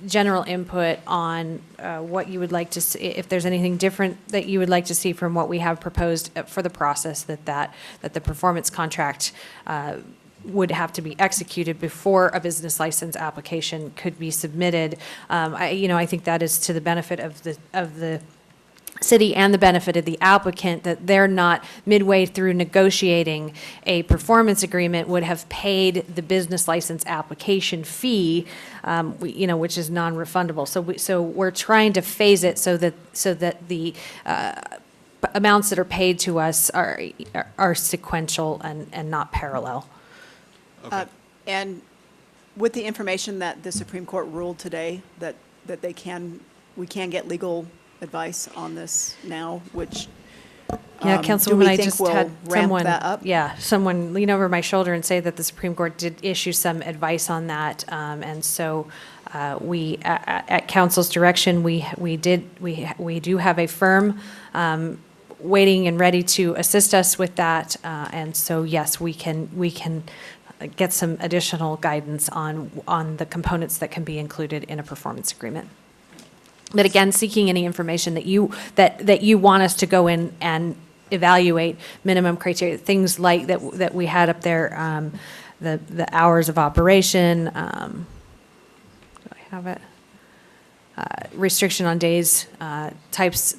S2: general input on what you would like to see, if there's anything different that you would like to see from what we have proposed for the process, that the performance contract would have to be executed before a business license application could be submitted. I think that is to the benefit of the city and the benefit of the applicant, that they're not midway through negotiating a performance agreement would have paid the business license application fee, which is non-refundable. So we're trying to phase it so that the amounts that are paid to us are sequential and not parallel.
S10: And with the information that the Supreme Court ruled today, that we can get legal advice on this now, which
S2: Yeah,
S10: do we
S2: Councilwoman, I
S10: think
S2: just
S10: will
S2: had
S10: ramp
S2: someone,
S10: that up?
S2: someone lean over my shoulder and say that the Supreme Court did issue some advice on that. And so we, at council's direction, we do have a firm waiting and ready to assist us with that. And so, yes, we can get some additional guidance on the components that can be included in a performance agreement. But again, seeking any information that you want us to go in and evaluate minimum criteria, things like that we had up there, the hours of operation. Do I have it? Restriction on days, types,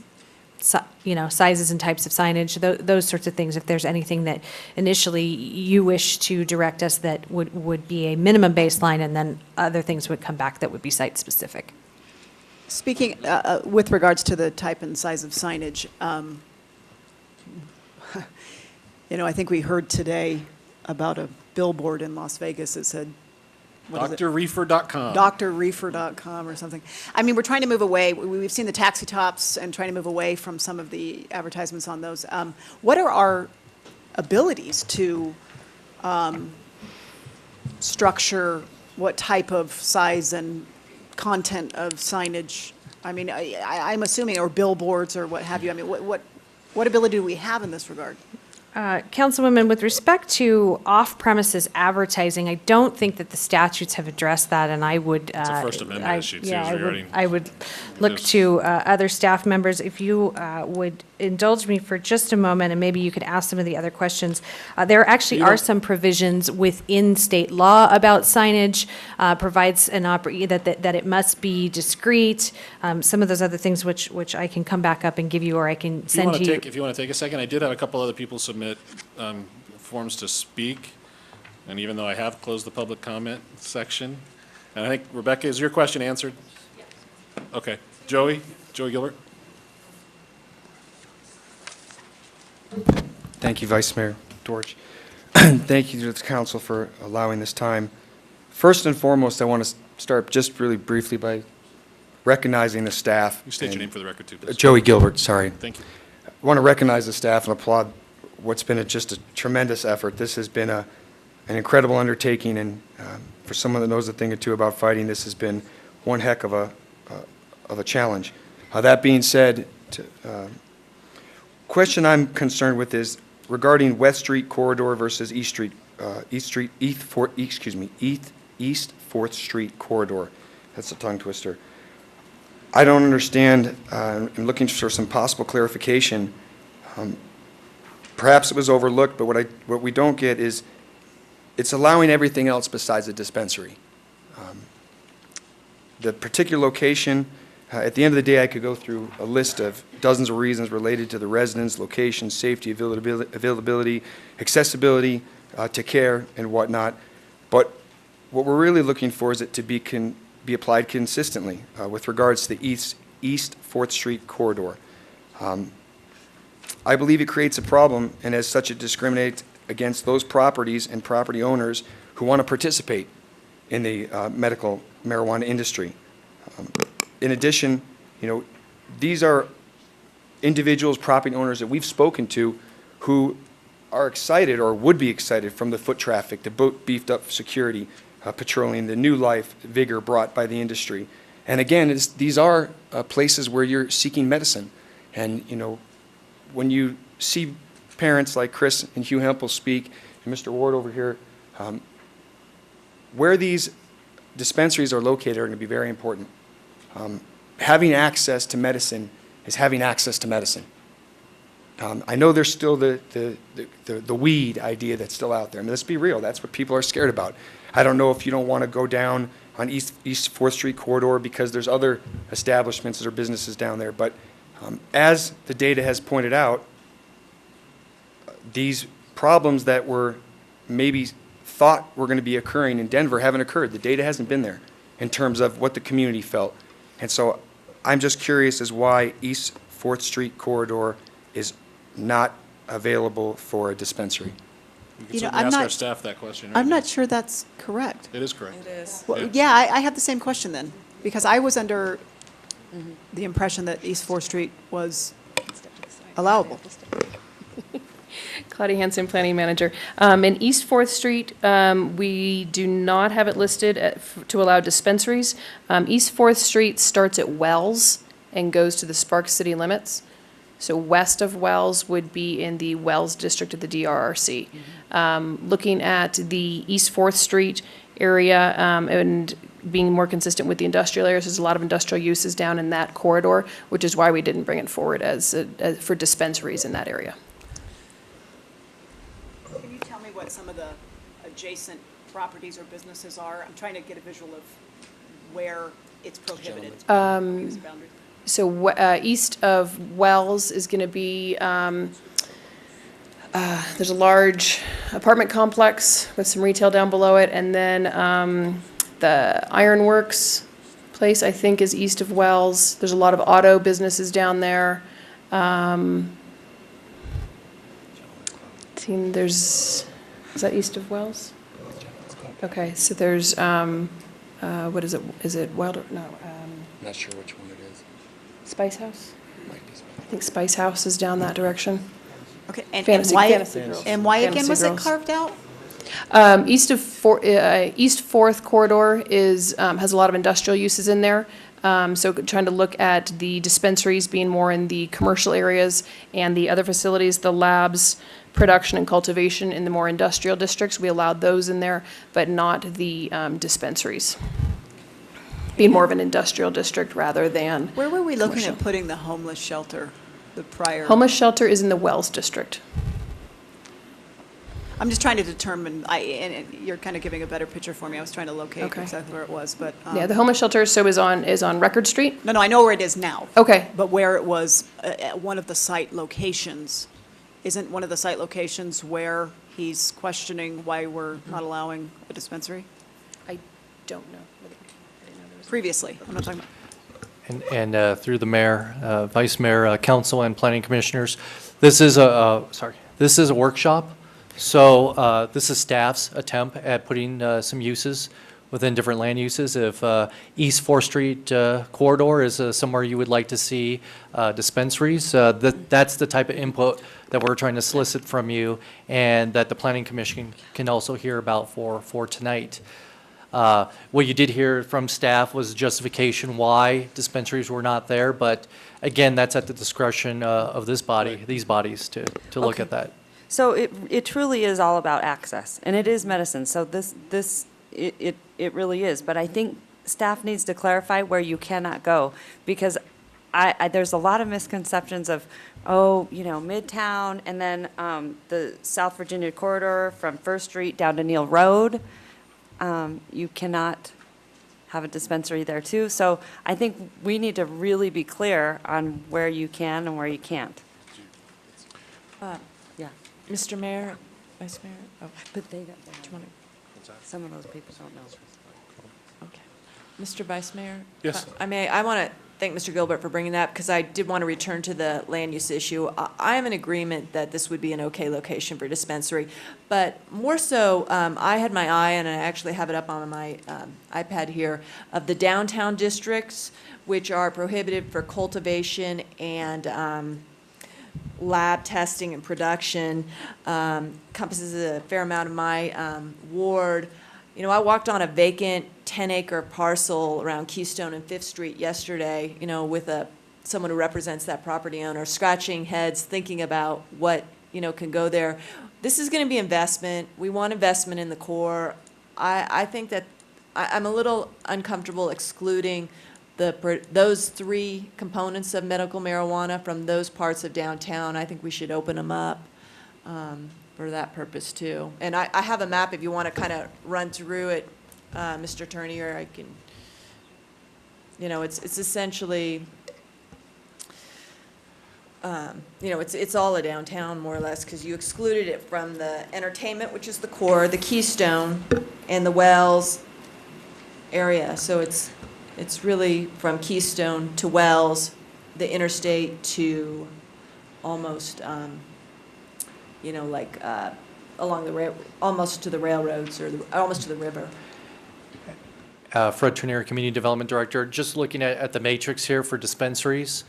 S2: sizes and types of signage, those sorts of things. If there's anything that initially you wish to direct us that would be a minimum baseline, and then other things would come back that would be site-specific.
S10: Speaking with regards to the type and size of signage, I think we heard today about a billboard in Las Vegas that said,
S1: drreefer.com.
S10: drreefer.com or something. I mean, we're trying to move away. We've seen the taxi tops and trying to move away from some of the advertisements on those. What are our abilities to structure what type of size and content of signage? I mean, I'm assuming, or billboards or what have you. I mean, what ability do we have in this regard?
S2: Councilwoman, with respect to off-premises advertising, I don't think that the statutes have addressed that, and I would.
S1: It's a First Amendment issue, too.
S2: Yeah, I would look to other staff members. If you would indulge me for just a moment, and maybe you could ask some of the other questions. There actually are some provisions within state law about signage, provides that it must be discreet. Some of those other things which I can come back up and give you, or I can send you.
S1: If you want to take a second, I did have a couple other people submit forms to speak, and even though I have closed the public comment section, and I think, Rebecca, is your question answered? Yes. Okay. Joey Gilbert.
S3: Thank you, Vice Mayor Dorch. Thank you to the council for allowing this time. First and foremost, I want to start just really briefly by recognizing the staff.
S1: You state your name for the record, too, please.
S3: Joey Gilbert, sorry.
S1: Thank you.
S3: I want to recognize the staff and applaud what's been just a tremendous effort. This has been an incredible undertaking, and for someone that knows a thing or two about fighting, this has been one heck of a challenge. That being said, question I'm concerned with is regarding West Street corridor versus East 4th Street corridor. That's a tongue twister. I don't understand. I'm looking for some possible clarification. Perhaps it was overlooked, but what we don't get is it's allowing everything else besides a dispensary. The particular location, at the end of the day, I could go through a list of dozens of reasons related to the residence, location, safety, availability, accessibility to care, and whatnot. But what we're really looking for is it to be applied consistently with regards to the East 4th Street corridor. I believe it creates a problem, and as such it discriminates against those properties and property owners who want to participate in the medical marijuana industry. In addition, these are individuals, property owners that we've spoken to who are excited or would be excited from the foot traffic, the beefed up security, patrolling, the new life, vigor brought by the industry. And again, these are places where you're seeking medicine. And, when you see parents like Chris and Hugh Hempel speak, and Mr. Ward over here, where these dispensaries are located are going to be very important. Having access to medicine is having access to medicine. I know there's still the weed idea that's still out there. I mean, let's be real. That's what people are scared about. I don't know if you don't want to go down on East 4th Street corridor because there's other establishments or businesses down there. But as the data has pointed out, these problems that were maybe thought were going to be occurring in Denver haven't occurred. The data hasn't been there in terms of what the community felt. And so I'm just curious as why East 4th Street corridor is not available for a dispensary.
S1: You can certainly ask our staff that question.
S10: I'm not sure that's correct.
S1: It is correct.
S13: It is.
S10: Well, yeah, I have the same question then, because I was under the impression that East 4th Street was allowable.
S6: Claudia Hansen, Planning Manager. In East 4th Street, we do not have it listed to allow dispensaries. East 4th Street starts at Wells and goes to the Sparks city limits. So west of Wells would be in the Wells district of the DRRC. Looking at the East 4th Street area and being more consistent with the industrial areas, there's a lot of industrial uses down in that corridor, which is why we didn't bring it forward as for dispensaries in that area.
S10: Can you tell me what some of the adjacent properties or businesses are? I'm trying to get a visual of where it's prohibited. Use the boundary.
S6: So east of Wells is going to be, there's a large apartment complex with some retail down below it, and then the Ironworks place, I think, is east of Wells. There's a lot of auto businesses down there. Is that east of Wells? Okay, so there's, what is it? Is it Wilder? No.
S3: Not sure which one it is.
S6: Spice House? I think Spice House is down that direction.
S10: Okay, and
S6: Fantasy
S10: why,
S6: Girls.
S10: and why again
S6: Fantasy
S10: was it
S6: Girls.
S10: carved out?
S6: East 4th corridor is, has a lot of industrial uses in there. So trying to look at the dispensaries being more in the commercial areas and the other facilities, the labs, production and cultivation in the more industrial districts. We allowed those in there, but not the dispensaries. Being more of an industrial district rather than
S10: Where were we looking
S6: commercial.
S10: at putting the homeless shelter, the prior?
S6: Homeless shelter is in the Wells district.
S10: I'm just trying to determine, and you're kind of giving a better picture for me. I was trying to locate
S6: Okay.
S10: exactly where it was, but.
S6: Yeah, the homeless shelter is on Record Street.
S10: No, I know where it is now.
S6: Okay.
S10: But where it was at one of the site locations, isn't one of the site locations where he's questioning why we're not allowing a dispensary?
S6: I don't know.
S10: Previously, I'm not talking about.
S12: And through the mayor, vice mayor, council, and planning commissioners, this is a workshop. So this is staff's attempt at putting some uses within different land uses. If East 4th Street corridor is somewhere you would like to see dispensaries, that's the type of input that we're trying to solicit from you, and that the planning commission can also hear about for tonight. What you did hear from staff was justification why dispensaries were not there, but again, that's at the discretion of this body, these bodies, to look
S13: Okay.
S12: at that.
S13: So it truly is all about access, and it is medicine, so it really is. But I think staff needs to clarify where you cannot go, because there's a lot of misconceptions of, Midtown, and then the South Virginia corridor from First Street down to Neal Road. You cannot have a dispensary there too. So I think we need to really be clear on where you can and where you can't. Yeah.
S5: Mr. Mayor, Vice Mayor,
S13: But they got,
S5: do you want to,
S13: some of those people don't know.
S5: okay. Mr. Vice Mayor?
S1: Yes.
S5: I want to thank Mr. Gilbert for bringing that, because I did want to return to the land use issue. I am in agreement that this would be an okay location for dispensary, but more so, I had my eye, and I actually have it up on my iPad here, of the downtown districts, which are prohibited for cultivation and lab testing and production, encompasses a fair amount of my ward. I walked on a vacant 10-acre parcel around Keystone and Fifth Street yesterday, with someone who represents that property owner, scratching heads, thinking about what, can go there. This is going to be investment. We want investment in the core. I think that I'm a little uncomfortable excluding those three components of medical marijuana from those parts of downtown. I think we should open them up for that purpose too. And I have a map if you want to kind of run through it, Mr. Attorney, or I can, it's essentially, it's all a downtown more or less, because you excluded it from the entertainment, which is the core, the Keystone, and the Wells area. So it's really from Keystone to Wells, the interstate to almost, along the almost to the railroads, or almost to the river.
S12: Fred Trenier, Community Development Director. Just looking at the matrix here for dispensaries.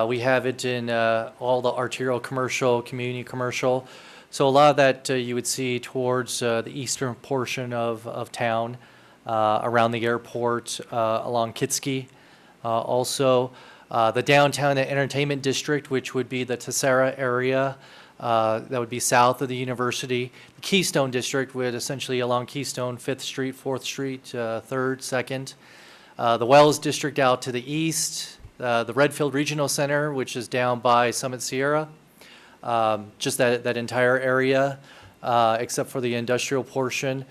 S12: We have it in all the arterial commercial, community commercial. So a lot of that you would see towards the eastern portion of town, around the airport, along Kitsky. Also, the downtown entertainment district, which would be the Tessera area, that would be south of the university. The Keystone District would essentially along Keystone, 5th Street, 4th Street, 3rd, 2nd. The Wells District out to the east. The Redfield Regional Center, which is down by Summit Sierra. Just that entire area. except for the industrial portion.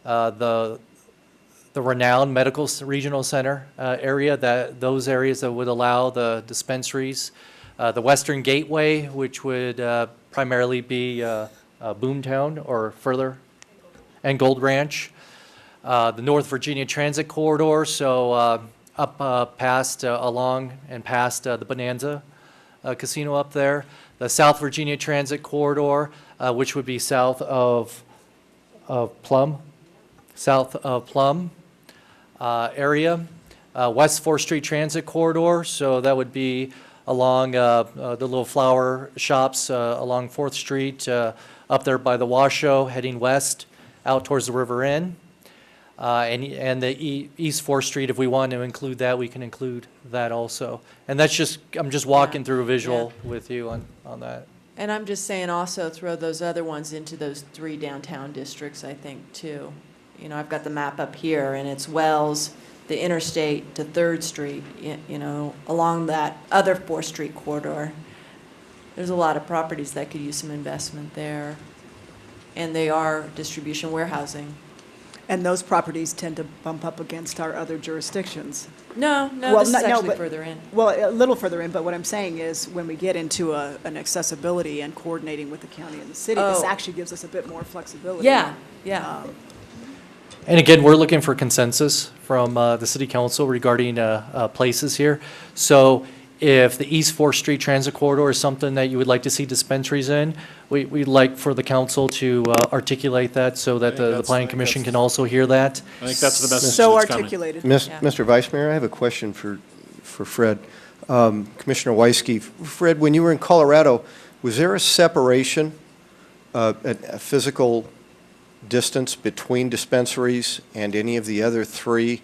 S12: The renowned medical regional center area, those areas that would allow the dispensaries. The Western Gateway, which would primarily be Boomtown or further, and Gold Ranch. The North Virginia Transit Corridor, so up past, along and past the Bonanza Casino up there. The South Virginia Transit Corridor, which would be south of Plum, area. West 4th Street Transit Corridor, so that would be along the little flower shops along 4th Street, up there by the Washoe, heading west out towards the River Inn. And the East 4th Street, if we want to include that, we can include that also. And that's just, I'm just walking through a visual with you on that.
S5: And I'm just saying also throw those other ones into those 3 downtown districts, I think, too. You know, I've got the map up here, and it's Wells, the interstate to 3rd Street, you know, along that other 4th Street corridor. There's a lot of properties that could use some investment there. And they are distribution warehousing.
S10: And those properties tend to bump up against our other jurisdictions.
S5: No,
S10: Well,
S5: this is
S10: no,
S5: actually
S10: but-
S5: further in.
S10: Well, a little further in, but what I'm saying is, when we get into an accessibility and coordinating with the county and the city, this
S5: Oh.
S10: actually gives us a bit more flexibility.
S5: Yeah, yeah.
S12: And again, we're looking for consensus from the city council regarding places here. So if the East 4th Street Transit Corridor is something that you would like to see dispensaries in, we'd like for the council to articulate that so that the planning commission can also hear that.
S1: I think that's the message
S10: So
S1: that's coming.
S10: articulated.
S16: Mr. Vice Mayor, I have a question for Fred. Commissioner Weisky, Fred, when you were in Colorado, was there a separation, a physical distance between dispensaries and any of the other 3,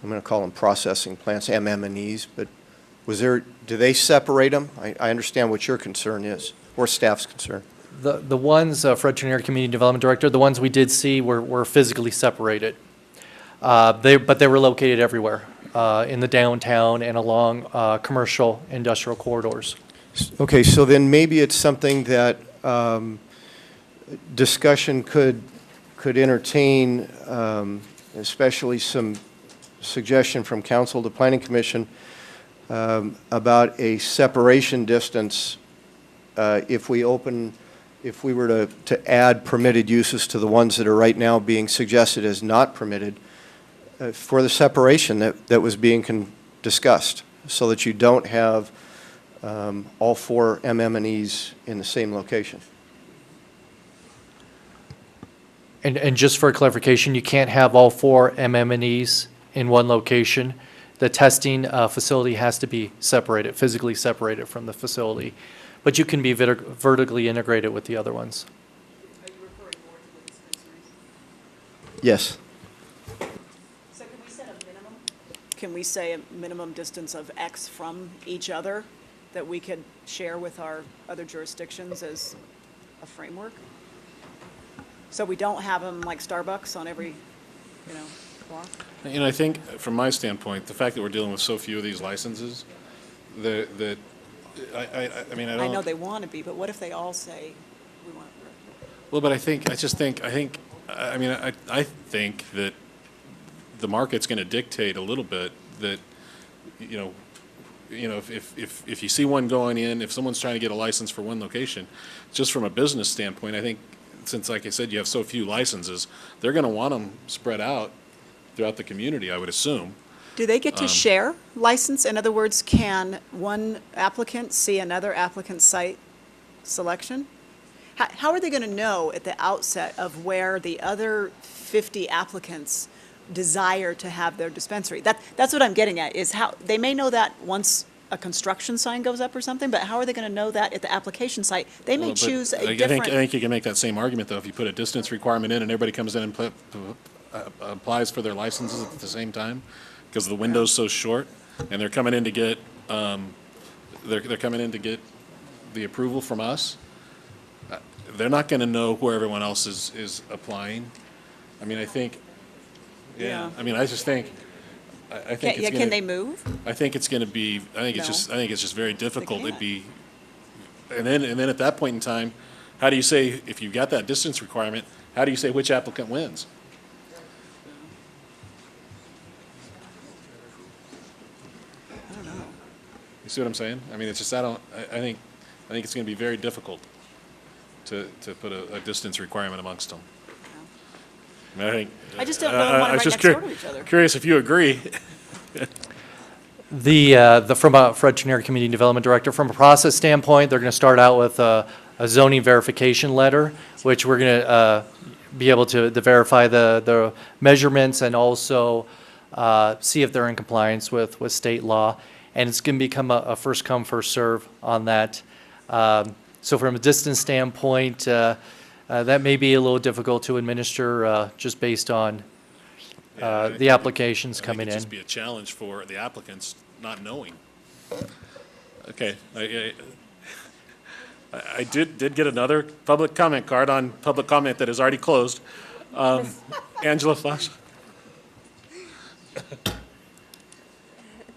S16: I'm going to call them processing plants, MM&Es, but do they separate them? I understand what your concern is, or staff's concern.
S12: The ones, Fred Trenier, Community Development Director, the ones we did see were physically separated. But they were located everywhere in the downtown and along commercial industrial corridors.
S16: Okay, so then maybe it's something that discussion could entertain, especially some suggestion from council to planning commission about a separation distance if we were to add permitted uses to the ones that are right now being suggested as not permitted for the separation that was being discussed, so that you don't have all 4 MM&Es in the same location.
S12: And just for clarification, you can't have all 4 MM&Es in one location. The testing facility has to be separated, physically separated from the facility. But you can be vertically integrated with the other ones.
S10: Are you referring more to the dispensaries?
S16: Yes.
S10: So can we set a minimum? Can we say a minimum distance of X from each other that we could share with our other jurisdictions as a framework? So we don't have them like Starbucks on every, block?
S1: You know, I think, from my standpoint, the fact that we're dealing with so few of these licenses, I mean, I don't...
S10: I know they want to be, but what if they all say, we want to...
S1: Well, but I think that the market's going to dictate a little bit that, if you see one going in, if someone's trying to get a license for one location, just from a business standpoint, I think, since, like I said, you have so few licenses, they're going to want them spread out throughout the community, I would assume.
S10: Do they get to share license? In other words, can one applicant see another applicant's site selection? How are they going to know at the outset of where the other 50 applicants desire to have their dispensary? That's what I'm getting at, is how, they may know that once a construction sign goes up or something, but how are they going to know that at the application site? They may choose a different...
S1: I think you can make that same argument, though, if you put a distance requirement in and everybody comes in and applies for their licenses at the same time, because the window's so short, and they're coming in to get, they're coming in to get the approval from us. They're not going to know where everyone else is applying. I mean, I think,
S10: Yeah.
S1: I mean, I just think, I think it's
S10: Can they move?
S1: I think it's going to be, I think it's just very difficult. It'd be, and then at that point in time, how do you say, if you've got that distance requirement, how do you say which applicant wins? You see what I'm saying? I mean, it's just, I think it's going to be very difficult to put a distance requirement amongst them. I mean, I think.
S5: I just don't know them want to right next door to each other.
S1: Curious if you agree.
S12: From a, Fred Chenier, Community Development Director, from a process standpoint, they're going to start out with a zoning verification letter, which we're going to be able to verify the measurements and also see if they're in compliance with state law. And it's going to become a first come, first serve on that. So from a distance standpoint, that may be a little difficult to administer just based on the applications coming in.
S1: It'd just be a challenge for the applicants not knowing. Okay, I did get another public comment card on public comment that is already closed. Angela Flash.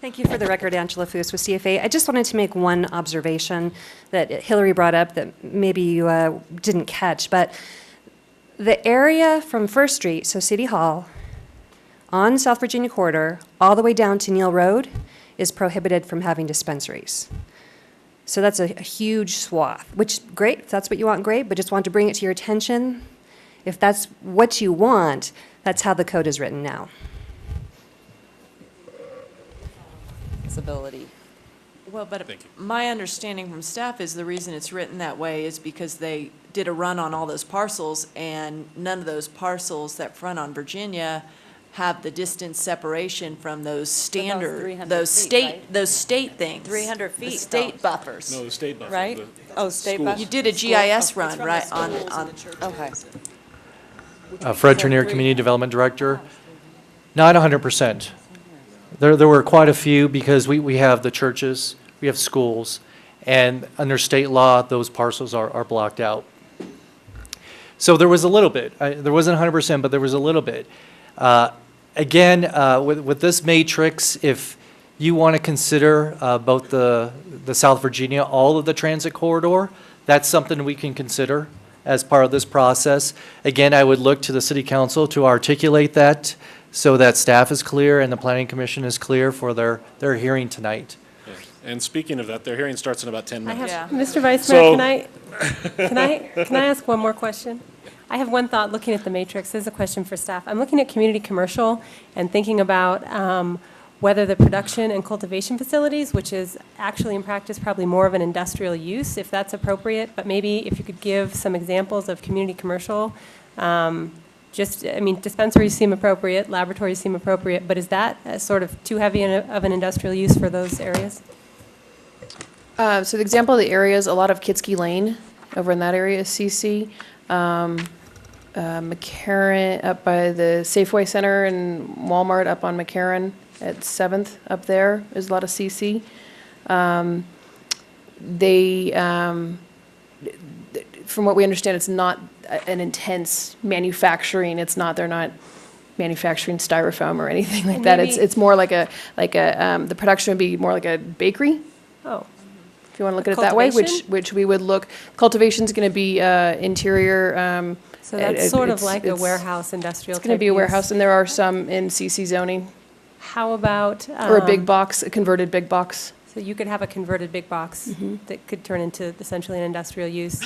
S8: Thank you. For the record, Angela Foos with CFA. I just wanted to make one observation that Hillary brought up that maybe you didn't catch, but the area from First Street, so City Hall, on South Virginia Corridor, all the way down to Neal Road, is prohibited from having dispensaries. So that's a huge swath, which, great, if that's what you want, great, but just want to bring it to your attention. If that's what you want, that's how the code is written now.
S5: Ability. Well, but my understanding from staff is the reason it's written that way is because they did a run on all those parcels, and none of those parcels that front on Virginia have the distance separation from those standard, those state things.
S13: 300 feet.
S5: The state buffers.
S1: No, the state buffer.
S13: Right? State buffer.
S5: You did a GIS run, right, on,
S13: Okay.
S12: Fred Chenier, Community Development Director. Not 100%. There were quite a few because we have the churches, we have schools, and under state law, those parcels are blocked out. So there was a little bit. There wasn't 100%, but there was a little bit. Again, with this matrix, if you want to consider both the South Virginia, all of the transit corridor, that's something we can consider as part of this process. Again, I would look to the City Council to articulate that so that staff is clear and the Planning Commission is clear for their hearing tonight.
S1: Yeah. And speaking of that, their hearing starts in about 10 minutes.
S17: Mr. Vice Mayor, can I ask one more question? I have one thought looking at the matrix. This is a question for staff. I'm looking at community commercial and thinking about whether the production and cultivation facilities, which is actually in practice probably more of an industrial use, if that's appropriate, but maybe if you could give some examples of community commercial. Dispensaries seem appropriate, laboratories seem appropriate, but is that sort of too heavy of an industrial use for those areas?
S6: So the example of the areas, a lot of Kitsky Lane over in that area is CC. McCarran up by the Safeway Center and Walmart up on McCarran at 7th up there is a lot of CC. From what we understand, it's not an intense manufacturing. They're not manufacturing styrofoam or anything like that. It's more like the production would be more like a bakery.
S17: Oh.
S6: If you want to look at it that way, which we would look, cultivation's going to be interior.
S17: So that's sort of like a warehouse industrial.
S6: It's going to be a warehouse, and there are some in CC zoning.
S17: How about?
S6: Or a big box, a converted big box.
S17: So you could have a converted big box that could turn into essentially an industrial use.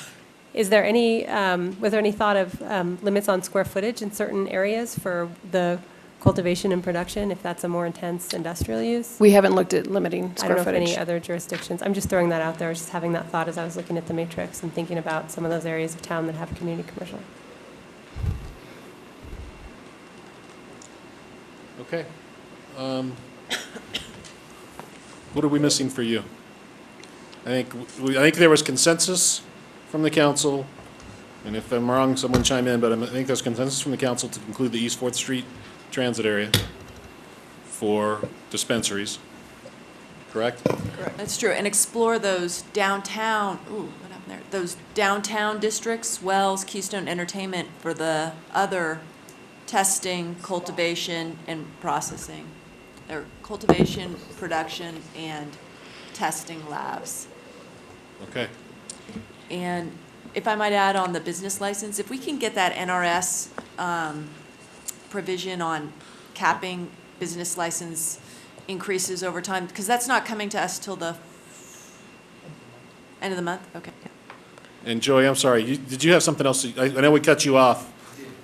S17: Is there any, was there any thought of limits on square footage in certain areas for the cultivation and production, if that's a more intense industrial use?
S6: We haven't looked at limiting square
S17: I don't know
S6: footage.
S17: if any other jurisdictions. I'm just throwing that out there. I was just having that thought as I was looking at the matrix and thinking about some of those areas of town that have community commercial.
S1: Okay. What are we missing for you? I think there was consensus from the council, and if I'm wrong, someone chime in, but I think there's consensus from the council to include the East 4th Street transit area for dispensaries, correct?
S5: Correct. That's true, and explore those downtown, what happened there? Those downtown districts, Wells, Keystone Entertainment, for the other testing, cultivation, and processing. Or cultivation, production, and testing labs.
S1: Okay.
S5: And if I might add on the business license, if we can get that NRS provision on capping business license increases over time, because that's not coming to us till the end of the month? Okay.
S1: And Joey, I'm sorry, did you have something else? I know we cut you off.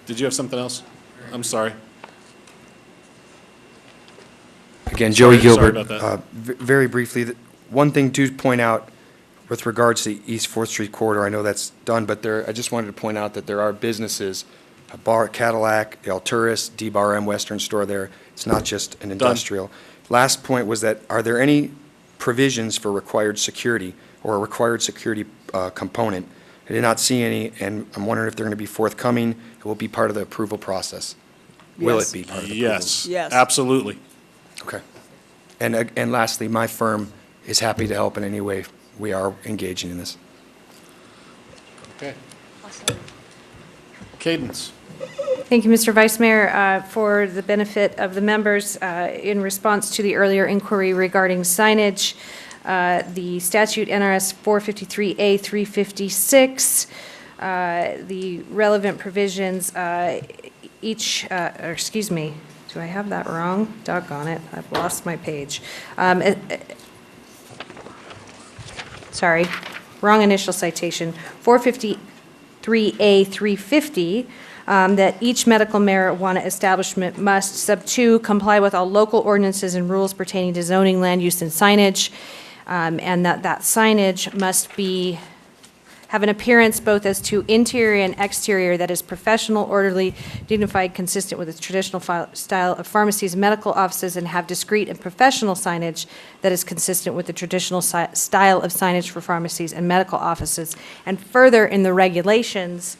S1: Did you have something else? I'm sorry.
S3: Again, Joey
S1: Sorry
S3: Gilbert.
S1: about that.
S3: Very briefly, one thing to point out with regards to the East 4th Street corridor, I know that's done, but I just wanted to point out that there are businesses, a bar at Cadillac, El Tourist, D-Bar M Western Store there. It's not just an industrial. Last point was that, are there any provisions for required security or a required security component? I did not see any, and I'm wondering if they're going to be forthcoming. It will be part of the approval process. Will
S1: Yes.
S3: it be part of the
S1: Yes.
S3: approval?
S5: Yes.
S1: Absolutely.
S3: Okay. And lastly, my firm is happy to help in any way we are engaging in this.
S1: Okay. Cadence.
S2: Thank you, Mr. Vice Mayor. For the benefit of the members, in response to the earlier inquiry regarding signage, the statute NRS 453A 356, the relevant provisions, excuse me, do I have that wrong? Doggone it, I've lost my page. Sorry, wrong initial citation. 453A 350, that each medical marijuana establishment must, sub 2, comply with all local ordinances and rules pertaining to zoning, land use, and signage, and that signage must have an appearance both as to interior and exterior that is professional, orderly, dignified, consistent with the traditional style of pharmacies and medical offices, and have discreet and professional signage that is consistent with the traditional style of signage for pharmacies and medical offices. And further, in the regulations,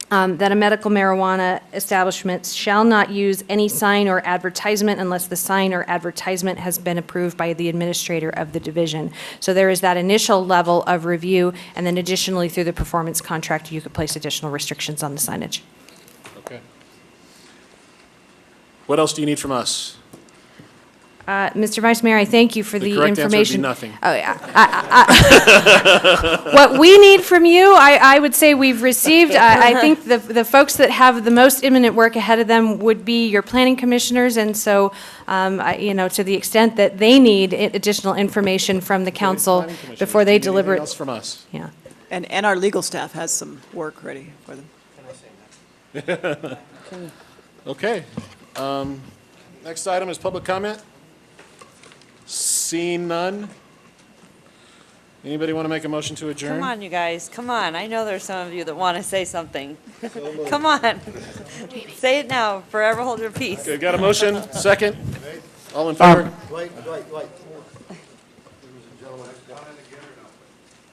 S2: that a medical marijuana establishment shall not use any sign or advertisement unless the sign or advertisement has been approved by the administrator of the division. So there is that initial level of review, and then additionally, through the performance contract, you could place additional restrictions on the signage.
S1: Okay. What else do you need from us?
S2: Mr. Vice Mayor, I thank you for the
S1: correct
S2: information.
S1: answer would be nothing.
S2: Oh, yeah. What we need from you, I would say we've received. I think the folks that have the most imminent work ahead of them would be your planning commissioners, and so, to the extent that they need additional information from the council before they deliver
S1: Anything
S2: it.
S1: else from us?
S2: Yeah.
S10: And our legal staff has some work ready for them.
S1: Okay. Next item is public comment. Seeing none. Anybody want to make a motion to adjourn?
S13: Come on, you guys, come on. I know there's some of you that want to say something. Come on. Say it now, forever hold your peace.
S1: Okay, got a motion, second? All in favor?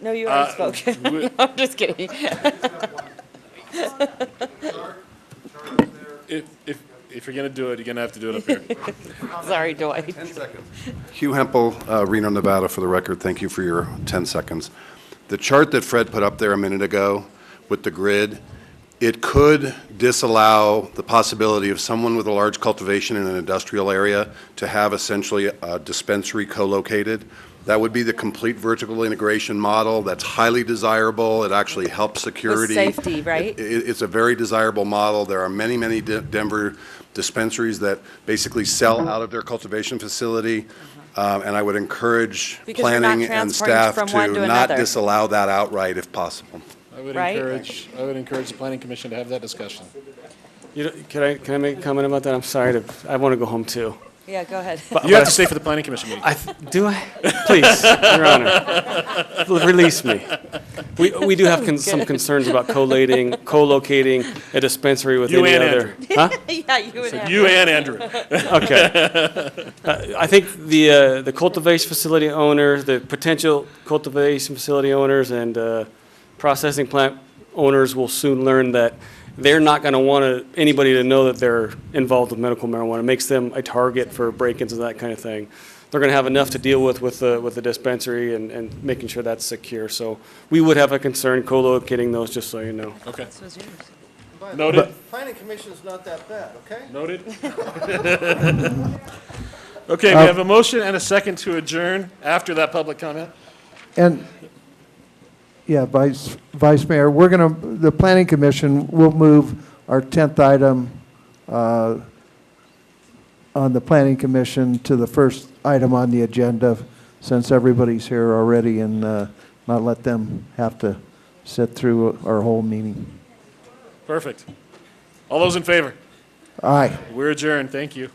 S13: No, you already spoke. I'm just kidding.
S1: If you're going to do it, you're going to have to do it up here.
S13: Sorry, Dwight.
S9: Hugh Hempel, Reno, Nevada, for the record. Thank you for your 10 seconds. The chart that Fred put up there a minute ago with the grid, it could disallow the possibility of someone with a large cultivation in an industrial area to have essentially a dispensary co-located. That would be the complete vertical integration model. That's highly desirable. It actually helps security.
S13: With safety, right?
S9: It's a very desirable model. There are many, many Denver dispensaries that basically sell out of their cultivation facility. And I would encourage
S13: Because you're not
S9: planning and
S13: transporting
S9: staff
S13: from one to
S9: to not
S13: another.
S9: disallow that outright if possible.
S1: I would
S13: Right?
S1: encourage the planning commission to have that discussion.
S14: Can I make a comment about that? I'm sorry I want to go home too.
S13: Yeah, go ahead.
S1: You have to stay for the planning commission meeting.
S14: Do I? Please, Your Honor, release me. We do have some concerns about co-locating a dispensary with
S1: You
S14: any
S1: and
S14: other.
S1: Andrew.
S14: Huh?
S13: Yeah, you and Andrew.
S1: You and Andrew.
S14: Okay. I think the cultivation facility owners, the potential cultivation facility owners and processing plant owners will soon learn that they're not going to want anybody to know that they're involved with medical marijuana. It makes them a target for break-ins and that kind of thing. They're going to have enough to deal with the dispensary and making sure that's secure. So we would have a concern co-locating those, just so you know.
S1: Okay.
S16: Noted.
S1: Noted.
S16: Planning commission's not that bad, okay?
S1: Noted. Okay, we have a motion and a second to adjourn after that public comment.
S4: And Yeah, Vice Mayor, we're going to, the Planning Commission will move our 10th item on the Planning Commission to the first item on the agenda, since everybody's here already, and not let them have to sit through our whole meeting.
S1: Perfect. All those in favor?
S4: Aye.
S1: We're adjourned. Thank you.